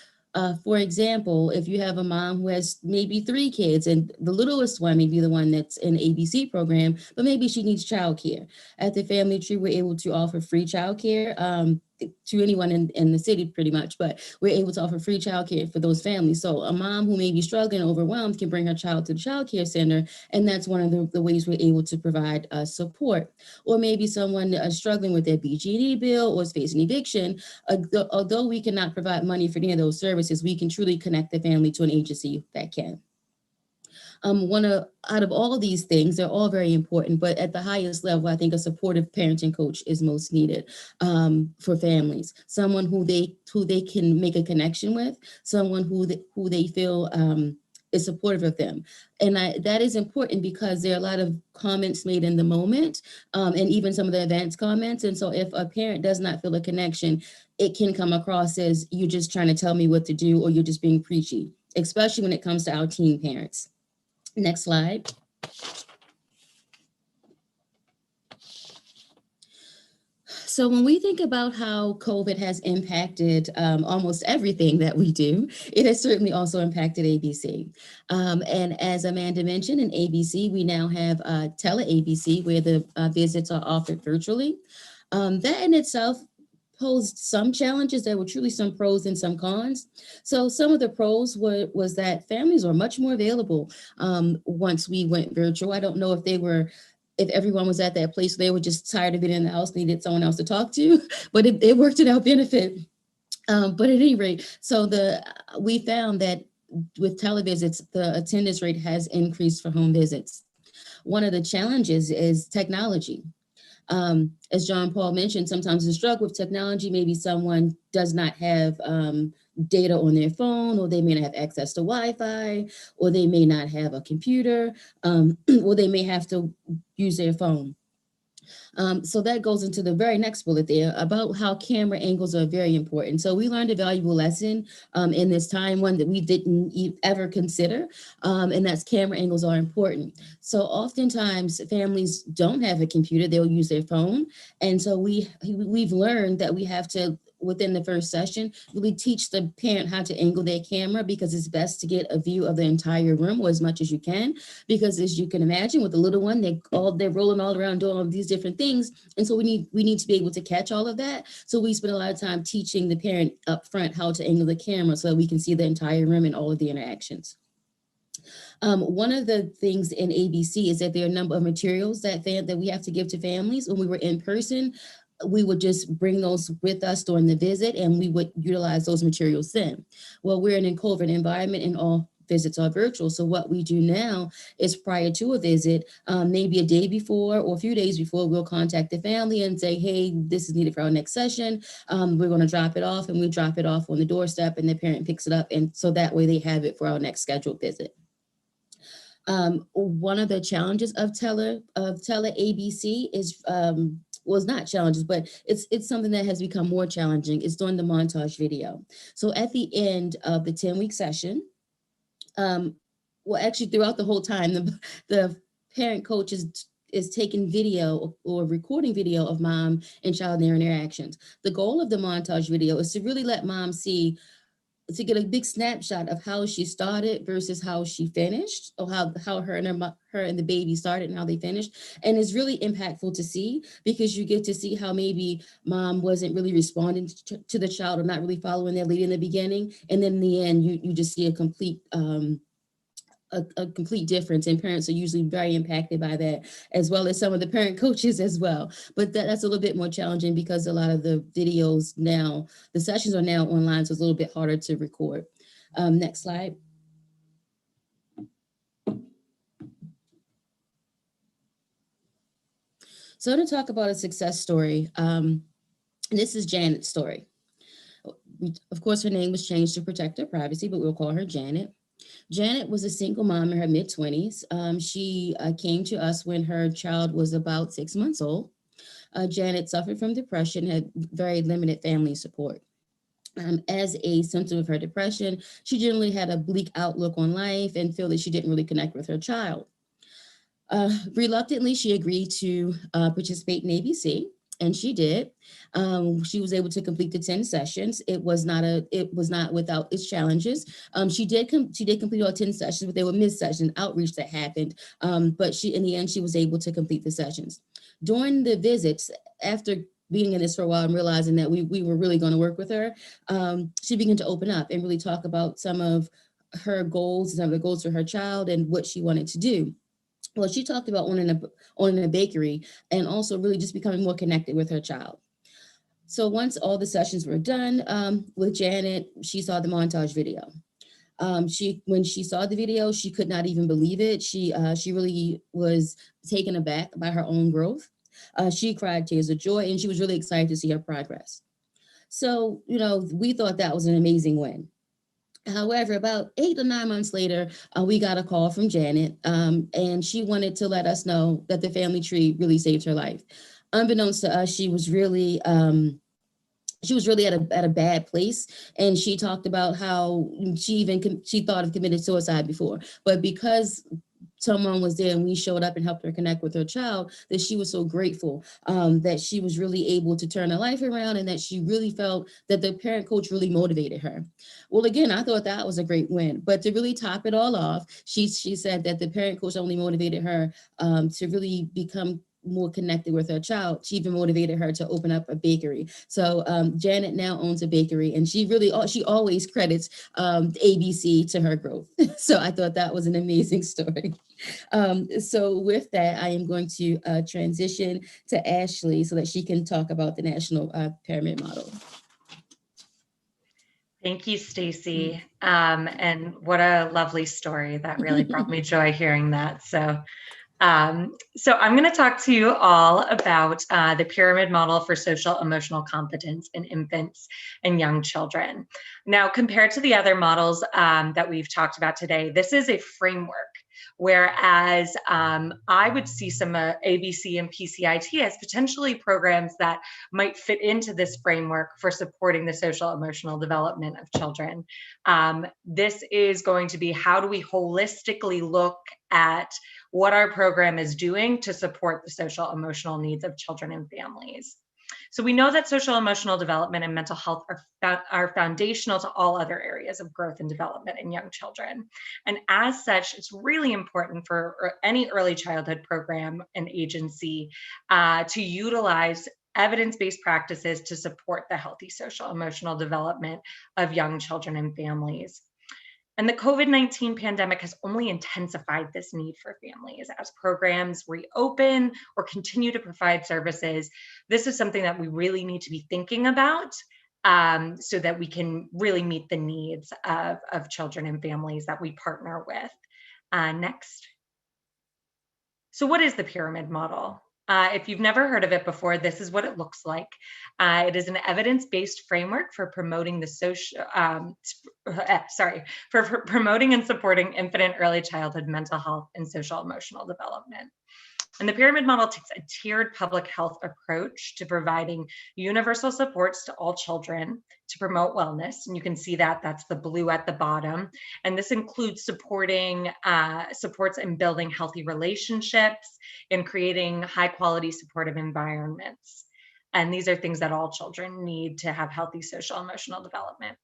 For example, if you have a mom who has maybe 3 kids and the littlest one may be the one that's in ABC program, but maybe she needs childcare. At the Family Tree, we're able to offer free childcare to anyone in the city pretty much, but we're able to offer free childcare for those families. So a mom who may be struggling, overwhelmed can bring her child to the childcare center, and that's one of the ways we're able to provide support. Or maybe someone struggling with their BG&E bill or is facing eviction. Although we cannot provide money for any of those services, we can truly connect the family to an agency that can. Out of all of these things, they're all very important, but at the highest level, I think a supportive parenting coach is most needed for families. Someone who they can make a connection with, someone who they feel is supportive of them. And that is important because there are a lot of comments made in the moment and even some of the advanced comments. And so if a parent does not feel a connection, it can come across as you're just trying to tell me what to do or you're just being preachy, especially when it comes to our teen parents. Next slide. So when we think about how COVID has impacted almost everything that we do, it has certainly also impacted ABC. And as Amanda mentioned, in ABC, we now have tele-ABC where the visits are offered virtually. That in itself posed some challenges. There were truly some pros and some cons. So some of the pros was that families were much more available once we went virtual. I don't know if everyone was at that place, they were just tired of being in the house, needed someone else to talk to, but it worked in our benefit. But at any rate, so we found that with televisits, the attendance rate has increased for home visits. One of the challenges is technology. As John Paul mentioned, sometimes the struggle with technology, maybe someone does not have data on their phone, or they may not have access to Wi-Fi, or they may not have a computer, or they may have to use their phone. So that goes into the very next bullet there about how camera angles are very important. So we learned a valuable lesson in this time, one that we didn't ever consider, and that's camera angles are important. So oftentimes families don't have a computer, they'll use their phone. And so we've learned that we have to, within the first session, really teach the parent how to angle their camera, because it's best to get a view of the entire room or as much as you can, because as you can imagine with the little one, they're rolling all around doing all of these different things. And so we need to be able to catch all of that. So we spend a lot of time teaching the parent up front how to angle the camera so that we can see the entire room and all of the interactions. One of the things in ABC is that there are a number of materials that we have to give to families. When we were in person, we would just bring those with us during the visit and we would utilize those materials then. Well, we're in a COVID environment and all visits are virtual. So what we do now is prior to a visit, maybe a day before or a few days before, we'll contact the family and say, hey, this is needed for our next session. We're going to drop it off, and we drop it off on the doorstep and the parent picks it up. And so that way they have it for our next scheduled visit. One of the challenges of tele ABC is, was not challenges, but it's something that has become more challenging. It's doing the montage video. So at the end of the 10-week session, well, actually throughout the whole time, the parent coach is taking video or recording video of mom and child and their interactions. The goal of the montage video is to really let mom see to get a big snapshot of how she started versus how she finished, or how her and the baby started and how they finished. And it's really impactful to see, because you get to see how maybe mom wasn't really responding to the child, or not really following their lead in the beginning. And then in the end, you just see a complete complete difference, and parents are usually very impacted by that, as well as some of the parent coaches as well. But that's a little bit more challenging, because a lot of the videos now, the sessions are now online, so it's a little bit harder to record. Next slide. So I'm going to talk about a success story. This is Janet's story. Of course, her name was changed to protect her privacy, but we'll call her Janet. Janet was a single mom in her mid-20s. She came to us when her child was about 6 months old. Janet suffered from depression, had very limited family support. As a symptom of her depression, she generally had a bleak outlook on life and felt that she didn't really connect with her child. Reluctantly, she agreed to participate in ABC, and she did. She was able to complete the 10 sessions. It was not without its challenges. She did complete all 10 sessions, but there were missed sessions, outreach that happened. But in the end, she was able to complete the sessions. During the visits, after being in this for a while and realizing that we were really going to work with her, she began to open up and really talk about some of her goals, some of the goals for her child, and what she wanted to do. Well, she talked about owning a bakery, and also really just becoming more connected with her child. So once all the sessions were done with Janet, she saw the montage video. When she saw the video, she could not even believe it. She really was taken aback by her own growth. She cried tears of joy, and she was really excited to see her progress. So, we thought that was an amazing win. However, about 8 or 9 months later, we got a call from Janet, and she wanted to let us know that the family tree really saved her life. Unbeknownst to us, she was really at a bad place, and she talked about how she thought of committed suicide before, but because someone was there and we showed up and helped her connect with her child, that she was so grateful that she was really able to turn her life around, and that she really felt that the parent coach really motivated her. Well, again, I thought that was a great win, but to really top it all off, she said that the parent coach only motivated her to really become more connected with her child. She even motivated her to open up a bakery. So Janet now owns a bakery, and she always credits ABC to her growth. So I thought that was an amazing story. So with that, I am going to transition to Ashley so that she can talk about the National Pyramid Model. Thank you, Stacy. And what a lovely story. That really brought me joy hearing that. So I'm going to talk to you all about the pyramid model for social emotional competence in infants and young children. Now, compared to the other models that we've talked about today, this is a framework, whereas I would see some ABC and PCIT as potentially programs that might fit into this framework for supporting the social emotional development of children. This is going to be, how do we holistically look at what our program is doing to support the social emotional needs of children and families. So we know that social emotional development and mental health are foundational to all other areas of growth and development in young children. And as such, it's really important for any early childhood program and agency to utilize evidence-based practices to support the healthy social emotional development of young children and families. And the COVID-19 pandemic has only intensified this need for families. As programs reopen or continue to provide services, this is something that we really need to be thinking about so that we can really meet the needs of children and families that we partner with. Next. So what is the pyramid model? If you've never heard of it before, this is what it looks like. It is an evidence-based framework for promoting promoting and supporting infant and early childhood mental health and social emotional development. And the pyramid model takes a tiered public health approach to providing universal supports to all children to promote wellness. And you can see that that's the blue at the bottom. And this includes supports in building healthy relationships and creating high quality supportive environments. And these are things that all children need to have healthy social emotional development.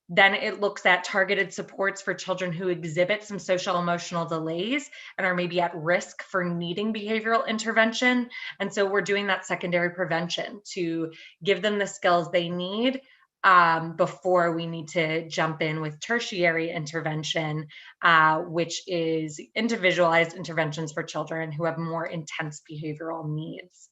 Then it looks at targeted supports for children who exhibit some social emotional delays and are maybe at risk for needing behavioral intervention. And so we're doing that secondary prevention to give them the skills they need before we need to jump in with tertiary intervention, which is individualized interventions for children who have more intense behavioral needs.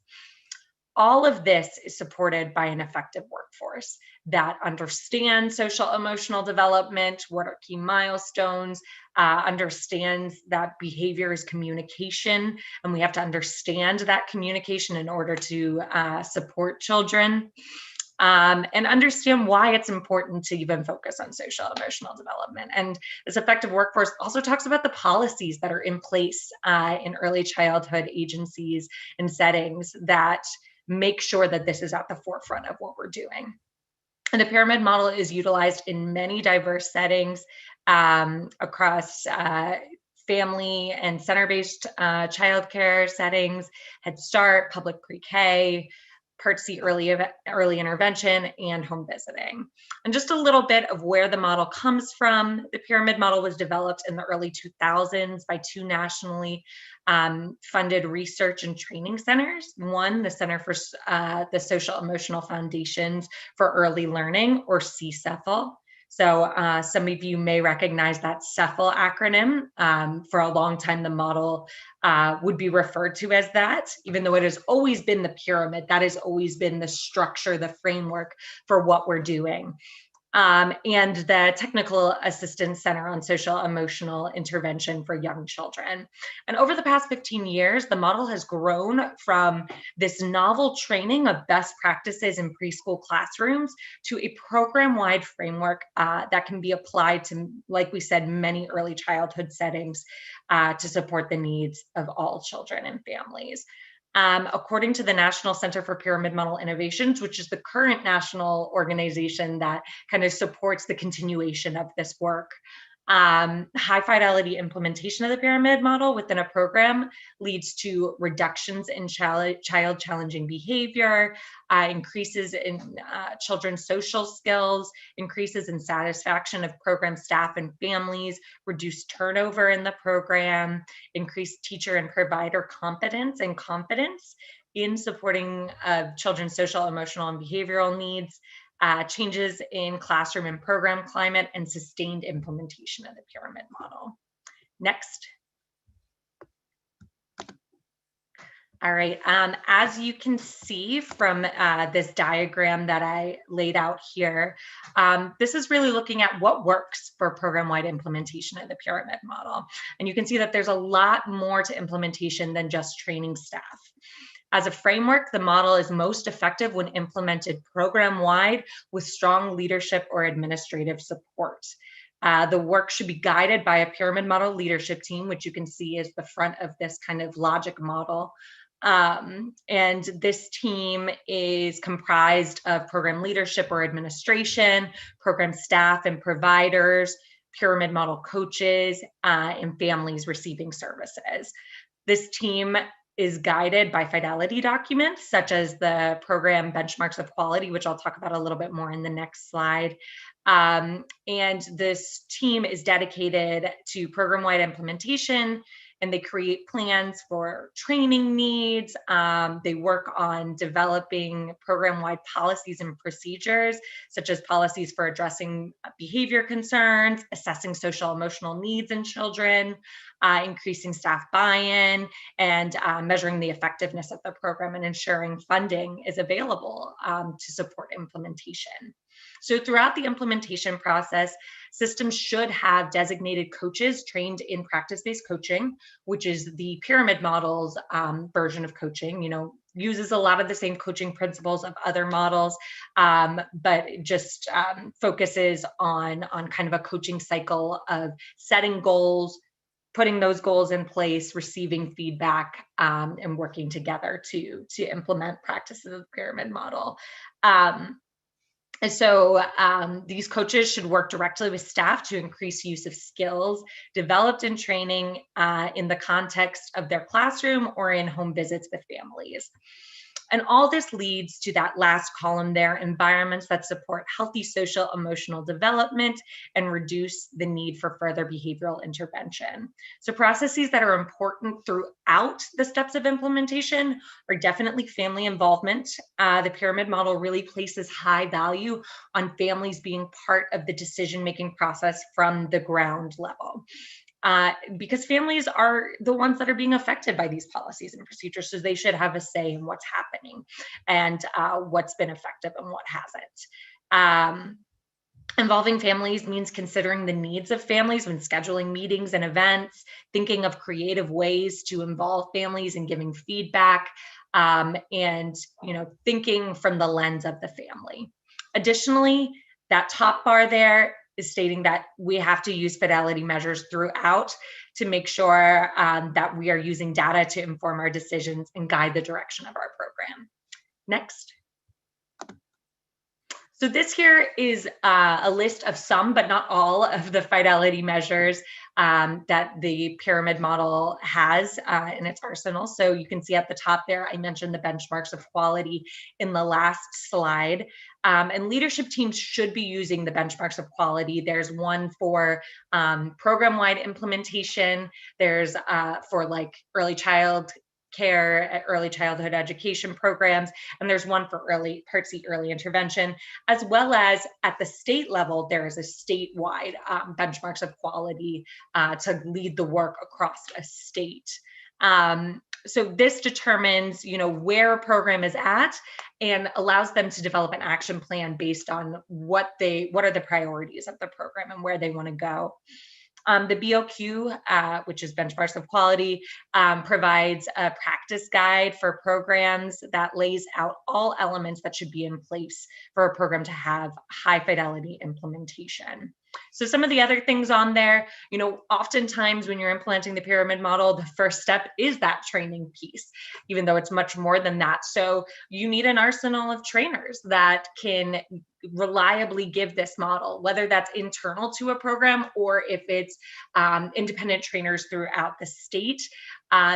All of this is supported by an effective workforce that understands social emotional development, what are key milestones, understands that behavior is communication, and we have to understand that communication in order to support children. And understand why it's important to even focus on social emotional development. And this effective workforce also talks about the policies that are in place in early childhood agencies and settings that make sure that this is at the forefront of what we're doing. And the pyramid model is utilized in many diverse settings across family and center-based childcare settings, Head Start, public pre-K, Part C early intervention, and home visiting. And just a little bit of where the model comes from. The pyramid model was developed in the early 2000s by two nationally funded research and training centers. One, the Center for the Social Emotional Foundations for Early Learning, or SEFEL. So some of you may recognize that SEFEL acronym. For a long time, the model would be referred to as that, even though it has always been the pyramid. That has always been the structure, the framework for what we're doing. And the Technical Assistance Center on Social Emotional Intervention for Young Children. And over the past 15 years, the model has grown from this novel training of best practices in preschool classrooms to a program-wide framework that can be applied to, like we said, many early childhood settings to support the needs of all children and families. According to the National Center for Pyramid Model Innovations, which is the current national organization that kind of supports the continuation of this work, high fidelity implementation of the pyramid model within a program leads to reductions in child challenging behavior, increases in children's social skills, increases in satisfaction of program staff and families, reduced turnover in the program, increased teacher and provider competence and confidence in supporting children's social, emotional, and behavioral needs, changes in classroom and program climate, and sustained implementation of the pyramid model. Next. All right, as you can see from this diagram that I laid out here, this is really looking at what works for program-wide implementation of the pyramid model. And you can see that there's a lot more to implementation than just training staff. As a framework, the model is most effective when implemented program-wide with strong leadership or administrative support. The work should be guided by a pyramid model leadership team, which you can see is the front of this kind of logic model. And this team is comprised of program leadership or administration, program staff and providers, pyramid model coaches, and families receiving services. This team is guided by fidelity documents, such as the program benchmarks of quality, which I'll talk about a little bit more in the next slide. And this team is dedicated to program-wide implementation, and they create plans for training needs. They work on developing program-wide policies and procedures, such as policies for addressing behavior concerns, assessing social emotional needs in children, increasing staff buy-in, and measuring the effectiveness of the program and ensuring funding is available to support implementation. So throughout the implementation process, systems should have designated coaches trained in practice-based coaching, which is the pyramid model's version of coaching. You know, uses a lot of the same coaching principles of other models, but just focuses on kind of a coaching cycle of setting goals, putting those goals in place, receiving feedback, and working together to implement practices of the pyramid model. And so these coaches should work directly with staff to increase use of skills developed in training in the context of their classroom or in home visits with families. And all this leads to that last column there, environments that support healthy social emotional development and reduce the need for further behavioral intervention. So processes that are important throughout the steps of implementation are definitely family involvement. The pyramid model really places high value on families being part of the decision-making process from the ground level. Because families are the ones that are being affected by these policies and procedures, so they should have a say in what's happening and what's been effective and what hasn't. Involving families means considering the needs of families when scheduling meetings and events, thinking of creative ways to involve families and giving feedback, and thinking from the lens of the family. Additionally, that top bar there is stating that we have to use fidelity measures throughout to make sure that we are using data to inform our decisions and guide the direction of our program. Next. So this here is a list of some, but not all, of the fidelity measures that the pyramid model has in its arsenal. So you can see at the top there, I mentioned the benchmarks of quality in the last slide. And leadership teams should be using the benchmarks of quality. There's one for program-wide implementation. There's for like early child care, early childhood education programs, and there's one for Part C early intervention, as well as at the state level, there is a statewide benchmarks of quality to lead the work across a state. So this determines, where a program is at and allows them to develop an action plan based on what are the priorities of the program and where they want to go. The BOQ, which is benchmarks of quality, provides a practice guide for programs that lays out all elements that should be in place for a program to have high fidelity implementation. So some of the other things on there, oftentimes when you're implementing the pyramid model, the first step is that training piece, even though it's much more than that. So you need an arsenal of trainers that can reliably give this model, whether that's internal to a program or if it's independent trainers throughout the state.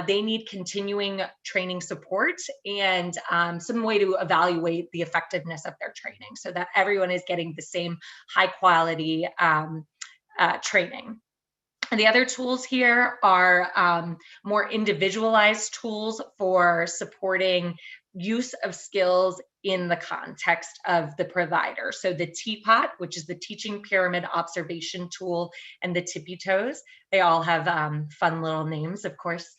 They need continuing training support and some way to evaluate the effectiveness of their training so that everyone is getting the same high quality training. And the other tools here are more individualized tools for supporting use of skills in the context of the provider. So the TPOT, which is the Teaching Pyramid Observation Tool, and the Tippy Toes, they all have fun little names, of course,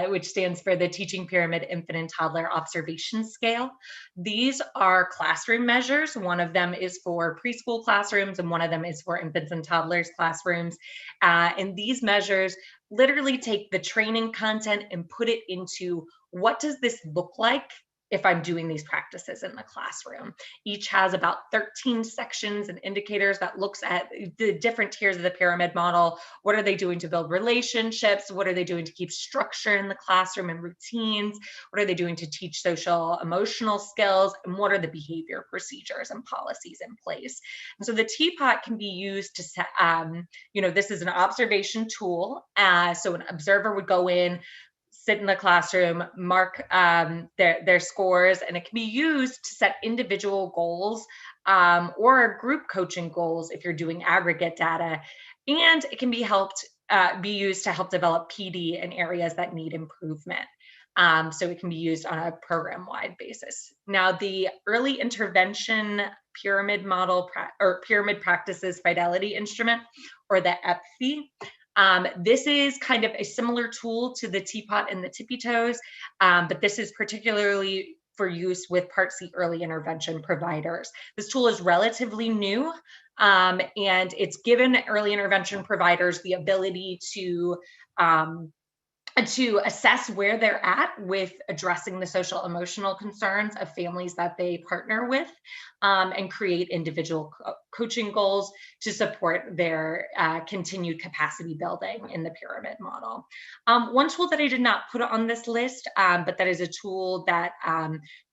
which stands for the Teaching Pyramid Infant and Toddler Observation Scale. These are classroom measures. One of them is for preschool classrooms and one of them is for infants and toddlers classrooms. And these measures literally take the training content and put it into what does this look like if I'm doing these practices in the classroom. Each has about 13 sections and indicators that looks at the different tiers of the pyramid model. What are they doing to build relationships? What are they doing to keep structure in the classroom and routines? What are they doing to teach social emotional skills? And what are the behavior procedures and policies in place? And so the TPOT can be used to set, this is an observation tool. So an observer would go in, sit in the classroom, mark their scores, and it can be used to set individual goals or group coaching goals if you're doing aggregate data. And it can be used to help develop PD in areas that need improvement. So it can be used on a program-wide basis. Now, the early intervention pyramid model or pyramid practices fidelity instrument, or the EBP. This is kind of a similar tool to the TPOT and the Tippy Toes, but this is particularly for use with Part C early intervention providers. This tool is relatively new, and it's given early intervention providers the ability to assess where they're at with addressing the social emotional concerns of families that they partner with, and create individual coaching goals to support their continued capacity building in the pyramid model. One tool that I did not put on this list, but that is a tool that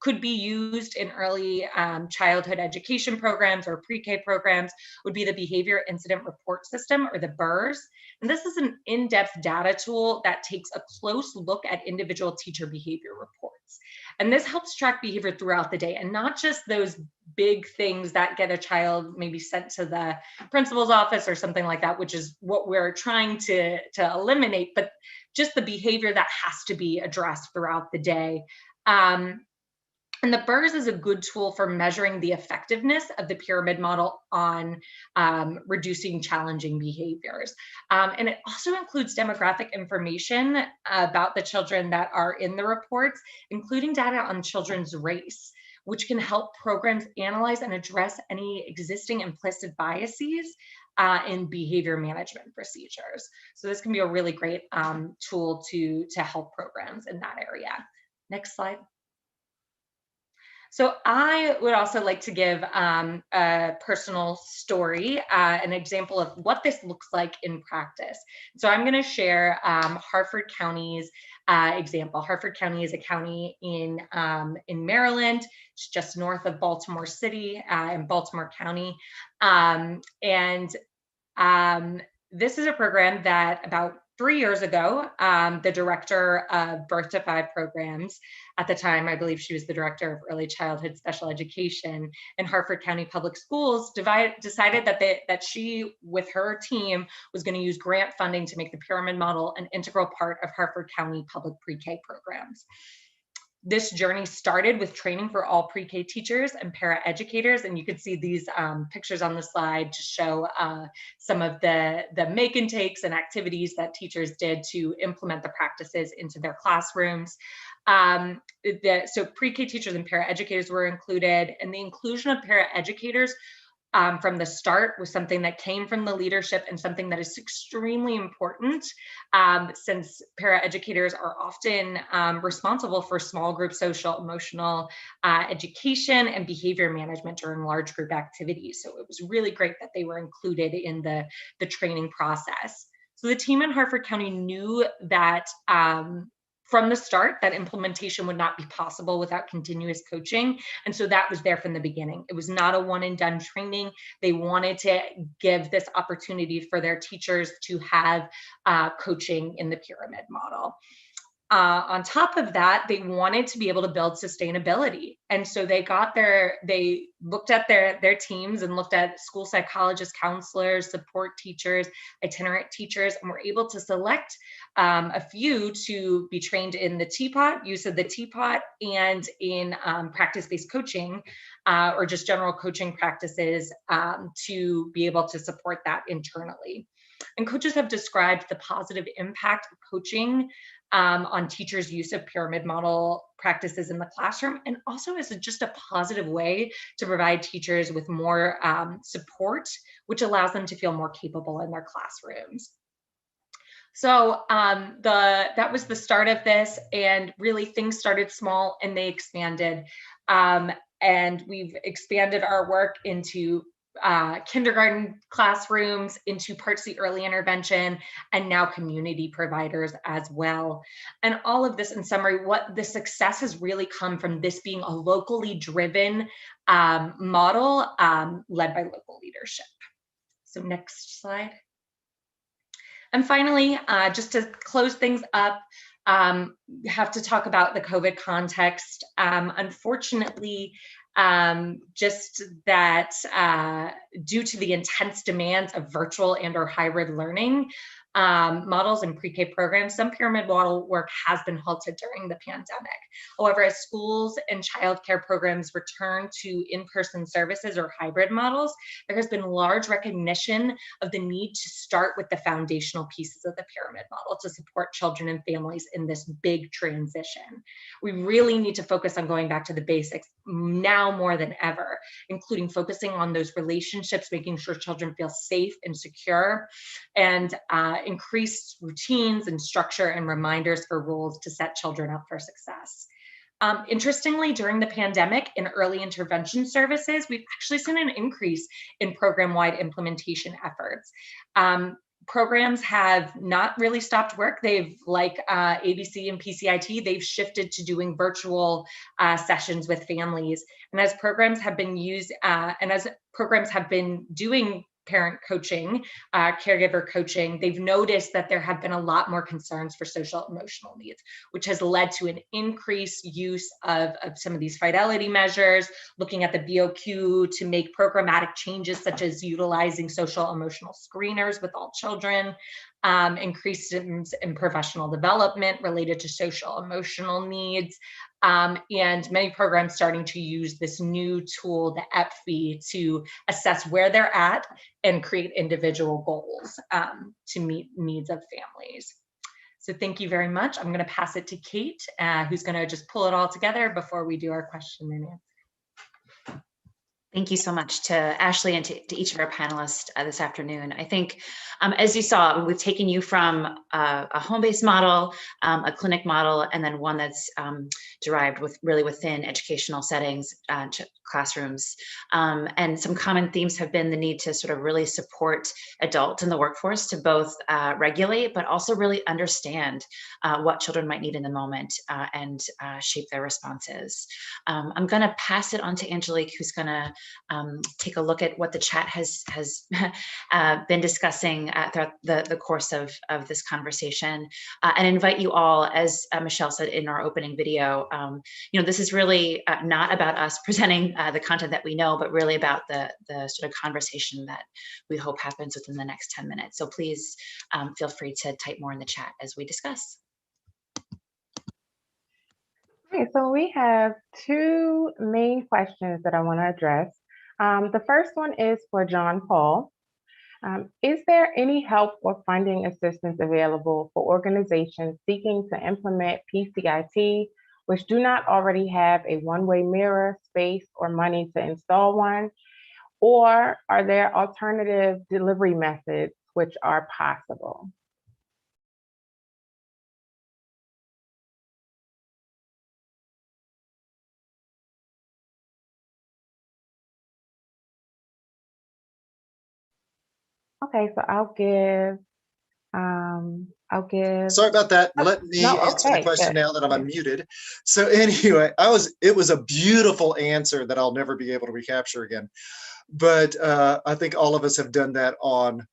could be used in early childhood education programs or pre-K programs, would be the Behavior Incident Report System, or the BIRS. And this is an in-depth data tool that takes a close look at individual teacher behavior reports. reports. And this helps track behavior throughout the day, and not just those big things that get a child maybe sent to the principal's office or something like that, which is what we're trying to eliminate, but just the behavior that has to be addressed throughout the day. And the BERS is a good tool for measuring the effectiveness of the pyramid model on reducing challenging behaviors. And it also includes demographic information about the children that are in the reports, including data on children's race, which can help programs analyze and address any existing implicit biases in behavior management procedures. So this can be a really great tool to help programs in that area. Next slide. So I would also like to give a personal story, an example of what this looks like in practice. So I'm going to share Harford County's example. Harford County is a county in Maryland. It's just north of Baltimore City in Baltimore County. This is a program that about 3 years ago, the director of Birth to 5 programs, at the time, I believe she was the director of early childhood special education in Harford County Public Schools, decided that she, with her team, was going to use grant funding to make the pyramid model an integral part of Harford County public pre-K programs. This journey started with training for all pre-K teachers and paraeducators, and you can see these pictures on the slide to show some of the make and takes and activities that teachers did to implement the practices into their classrooms. So pre-K teachers and paraeducators were included, and the inclusion of paraeducators from the start was something that came from the leadership and something that is extremely important since paraeducators are often responsible for small group social emotional education and behavior management during large group activities. So it was really great that they were included in the training process. So the team in Harford County knew that from the start, that implementation would not be possible without continuous coaching. And so that was there from the beginning. It was not a one and done training. They wanted to give this opportunity for their teachers to have coaching in the pyramid model. On top of that, they wanted to be able to build sustainability. And so they looked at their teams and looked at school psychologists, counselors, support teachers, itinerant teachers, and were able to select a few to be trained in the teapot, use of the teapot, and in practice-based coaching or just general coaching practices to be able to support that internally. And coaches have described the positive impact of coaching on teachers' use of pyramid model practices in the classroom, and also as just a positive way to provide teachers with more support, which allows them to feel more capable in their classrooms. So that was the start of this, and really things started small and they expanded. And we've expanded our work into kindergarten classrooms, into Part C early intervention, and now community providers as well. And all of this, in summary, what the success has really come from this being a locally driven model led by local leadership. So next slide. And finally, just to close things up, have to talk about the COVID context. Unfortunately, just that due to the intense demands of virtual and/or hybrid learning models and pre-K programs, some pyramid model work has been halted during the pandemic. However, as schools and childcare programs return to in-person services or hybrid models, there has been large recognition of the need to start with the foundational pieces of the pyramid model to support children and families in this big transition. We really need to focus on going back to the basics now more than ever, including focusing on those relationships, making sure children feel safe and secure, and increased routines and structure and reminders for rules to set children up for success. Interestingly, during the pandemic in early intervention services, we've actually seen an increase in program-wide implementation efforts. Programs have not really stopped work. They've, like ABC and PCIT, they've shifted to doing virtual sessions with families. And as programs have been doing parent coaching, caregiver coaching, they've noticed that there have been a lot more concerns for social emotional needs, which has led to an increased use of some of these fidelity measures, looking at the BOQ to make programmatic changes such as utilizing social emotional screeners with all children, increases in professional development related to social emotional needs, and many programs starting to use this new tool, the EPFI, to assess where they're at and create individual goals to meet needs of families. So thank you very much. I'm going to pass it to Kate, who's going to just pull it all together before we do our question and answer. Thank you so much to Ashley and to each of our panelists this afternoon. I think, as you saw, we've taken you from a home-based model, a clinic model, and then one that's derived really within educational settings, classrooms. And some common themes have been the need to sort of really support adults in the workforce to both regulate, but also really understand what children might need in the moment and shape their responses. I'm going to pass it on to Angelique, who's going to take a look at what the chat has been discussing throughout the course of this conversation, and invite you all, as Michelle said in our opening video, this is really not about us presenting the content that we know, but really about the sort of conversation that we hope happens within the next 10 minutes. So please feel free to type more in the chat as we discuss. Okay, so we have two main questions that I want to address. The first one is for John Paul. Is there any help or funding assistance available for organizations seeking to implement PCIT, which do not already have a one-way mirror, space, or money to install one? Or are there alternative delivery methods which are possible? Okay, so I'll give. Sorry about that. Let me answer the question now that I'm unmuted. So anyway, it was a beautiful answer that I'll never be able to recapture again. But I think all of us have done that on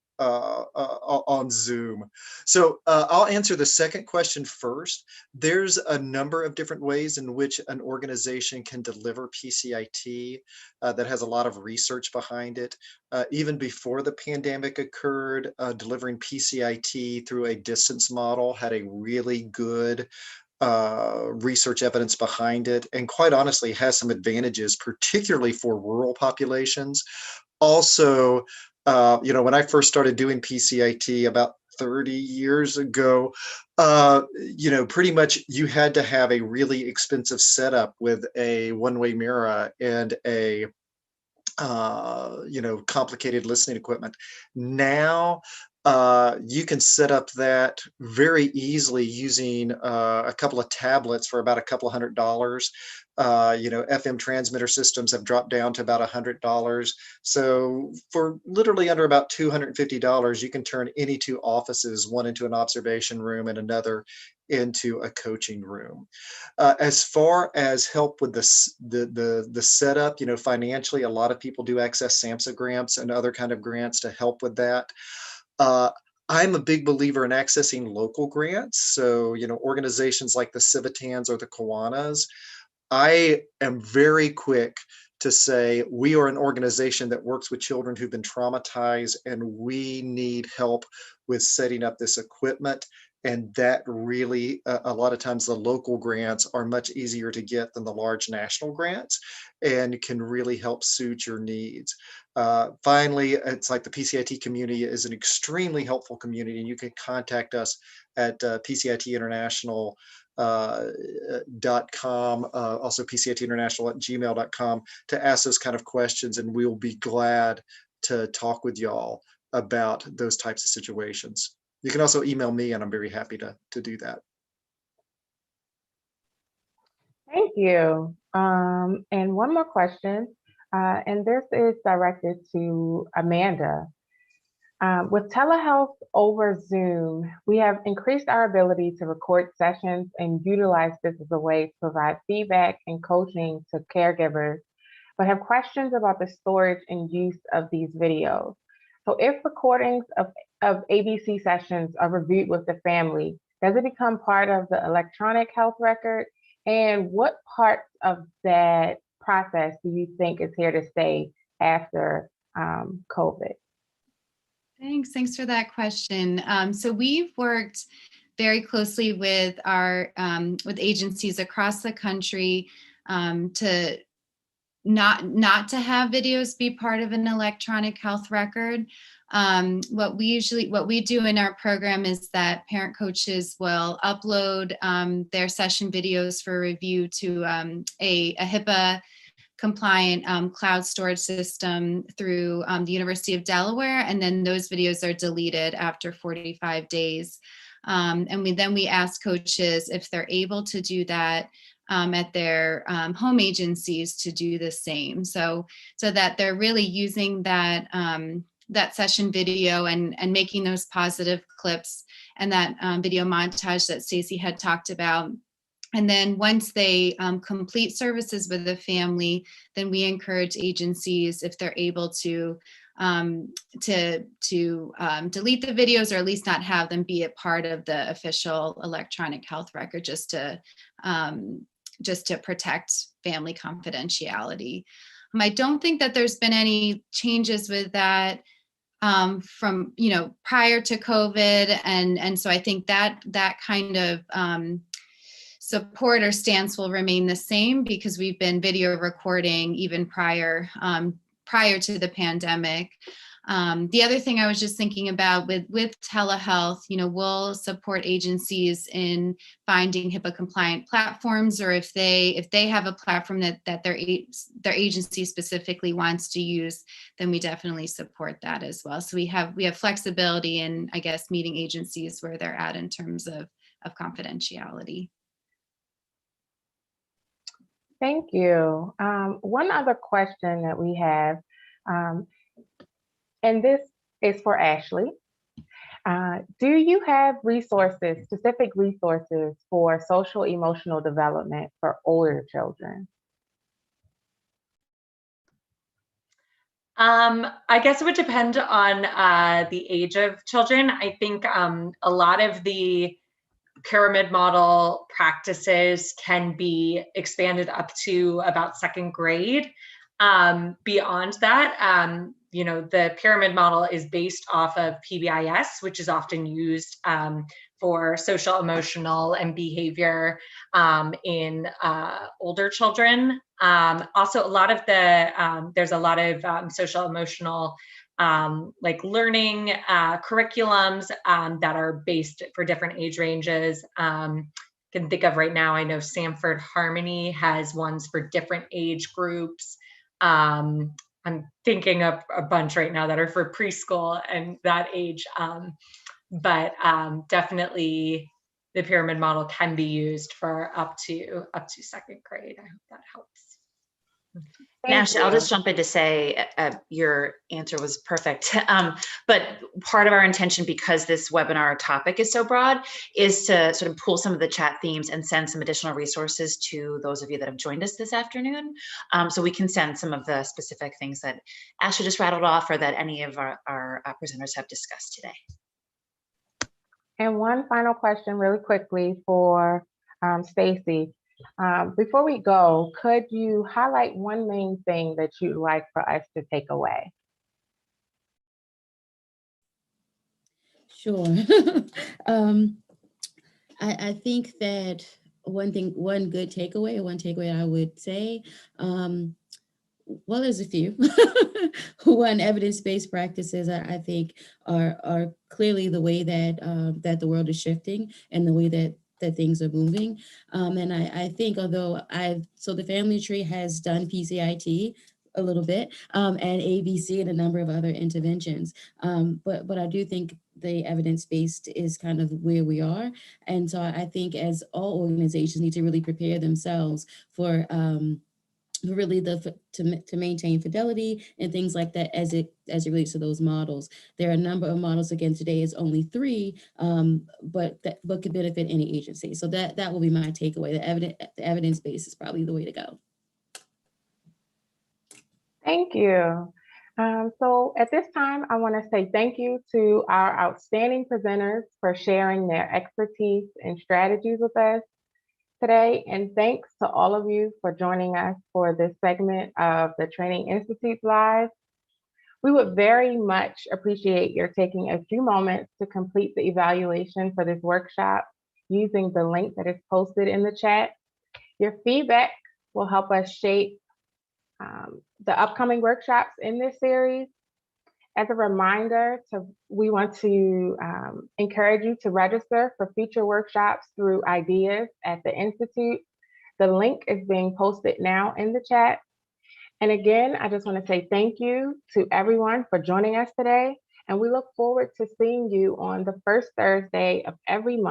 Zoom. So I'll answer the second question first. There's a number of different ways in which an organization can deliver PCIT that has a lot of research behind it. Even before the pandemic occurred, delivering PCIT through a distance model had a really good research evidence behind it, and quite honestly has some advantages, particularly for rural populations. Also, when I first started doing PCIT about 30 years ago, pretty much you had to have a really expensive setup with a one-way mirror and a complicated listening equipment. Now you can set up that very easily using a couple of tablets for about a couple $100. FM transmitter systems have dropped down to about $100. So for literally under about $250, you can turn any two offices, one into an observation room and another into a coaching room. As far as help with the setup, financially, a lot of people do access SAMHSA grants and other kind of grants to help with that. I'm a big believer in accessing local grants. So, organizations like the Civitans or the Kiwanis, I am very quick to say, we are an organization that works with children who've been traumatized, and we need help with setting up this equipment. And that really, a lot of times the local grants are much easier to get than the large national grants, and can really help suit your needs. Finally, it's like the PCIT community is an extremely helpful community, and you can contact us at PCIT International .com, also PCITinternational@gmail.com, to ask those kind of questions, and we'll be glad to talk with y'all about those types of situations. You can also email me, and I'm very happy to do that. Thank you. And one more question, and this is directed to Amanda. With telehealth over Zoom, we have increased our ability to record sessions and utilize this as a way to provide feedback and coaching to caregivers, but have questions about the storage and use of these videos. So if recordings of ABC sessions are reviewed with the family, does it become part of the electronic health record? And what parts of that process do you think is here to stay after COVID? Thanks for that question. So we've worked very closely with our with agencies across the country to not to have videos be part of an electronic health record. What we do in our program is that parent coaches will upload their session videos for review to a HIPAA compliant cloud storage system through the University of Delaware, and then those videos are deleted after 45 days. And we ask coaches if they're able to do that at their home agencies to do the same, so that they're really using that that session video and making those positive clips and that video montage that Stacey had talked about. And then once they complete services with the family, then we encourage agencies, if they're able to delete the videos, or at least not have them be a part of the official electronic health record, just to protect family confidentiality. I don't think that there's been any changes with that from prior to COVID, and so I think that kind of support or stance will remain the same, because we've been video recording even prior to the pandemic. The other thing I was just thinking about with telehealth, we'll support agencies in finding HIPAA compliant platforms, or if they have a platform that their agency specifically wants to use, then we definitely support that as well. So we have flexibility in, I guess, meeting agencies where they're at in terms of confidentiality. Thank you. One other question that we have, and this is for Ashley. Do you have specific resources for social emotional development for older children? I guess it would depend on the age of children. I think a lot of the pyramid model practices can be expanded up to about second grade. Beyond that, the pyramid model is based off of PBIS, which is often used for social, emotional, and behavior in older children. Also, a lot of there's a lot of social, emotional like learning curriculums that are based for different age ranges. Can think of right now, I know Sanford Harmony has ones for different age groups. I'm thinking of a bunch right now that are for preschool and that age, but definitely the pyramid model can be used for up to second grade. I hope that helps. Ashley, I'll just jump in to say your answer was perfect. But part of our intention, because this webinar topic is so broad, is to sort of pull some of the chat themes and send some additional resources to those of you that have joined us this afternoon. So we can send some of the specific things that Ashley just rattled off, or that any of our presenters have discussed today. And one final question really quickly for Stacey. Before we go, could you highlight one main thing that you'd like for us to take away? Sure. I think that one good takeaway, one takeaway I would say, well, there's a few. One, evidence-based practices, I think, are clearly the way that that the world is shifting and the way that things are moving. And I think, although so the family tree has done PCIT a little bit, and ABC and a number of other interventions. But I do think the evidence-based is kind of where we are. And so I think as all organizations need to really prepare themselves for really to maintain fidelity and things like that as it relates to those models. There are a number of models. Again, today is only 3, but could benefit any agency. So that will be my takeaway. The evidence base is probably the way to go. Thank you. So at this time, I want to say thank you to our outstanding presenters for sharing their expertise and strategies with us today. And thanks to all of you for joining us for this segment of the Training Institute Live. We would very much appreciate your taking a few moments to complete the evaluation for this workshop using the link that is posted in the chat. Your feedback will help us shape the upcoming workshops in this series. As a reminder, we want to encourage you to register for future workshops through Ideas at the Institute. The link is being posted now in the chat. And again, I just want to say thank you to everyone for joining us today. And we look forward to seeing you on the first Thursday of every month.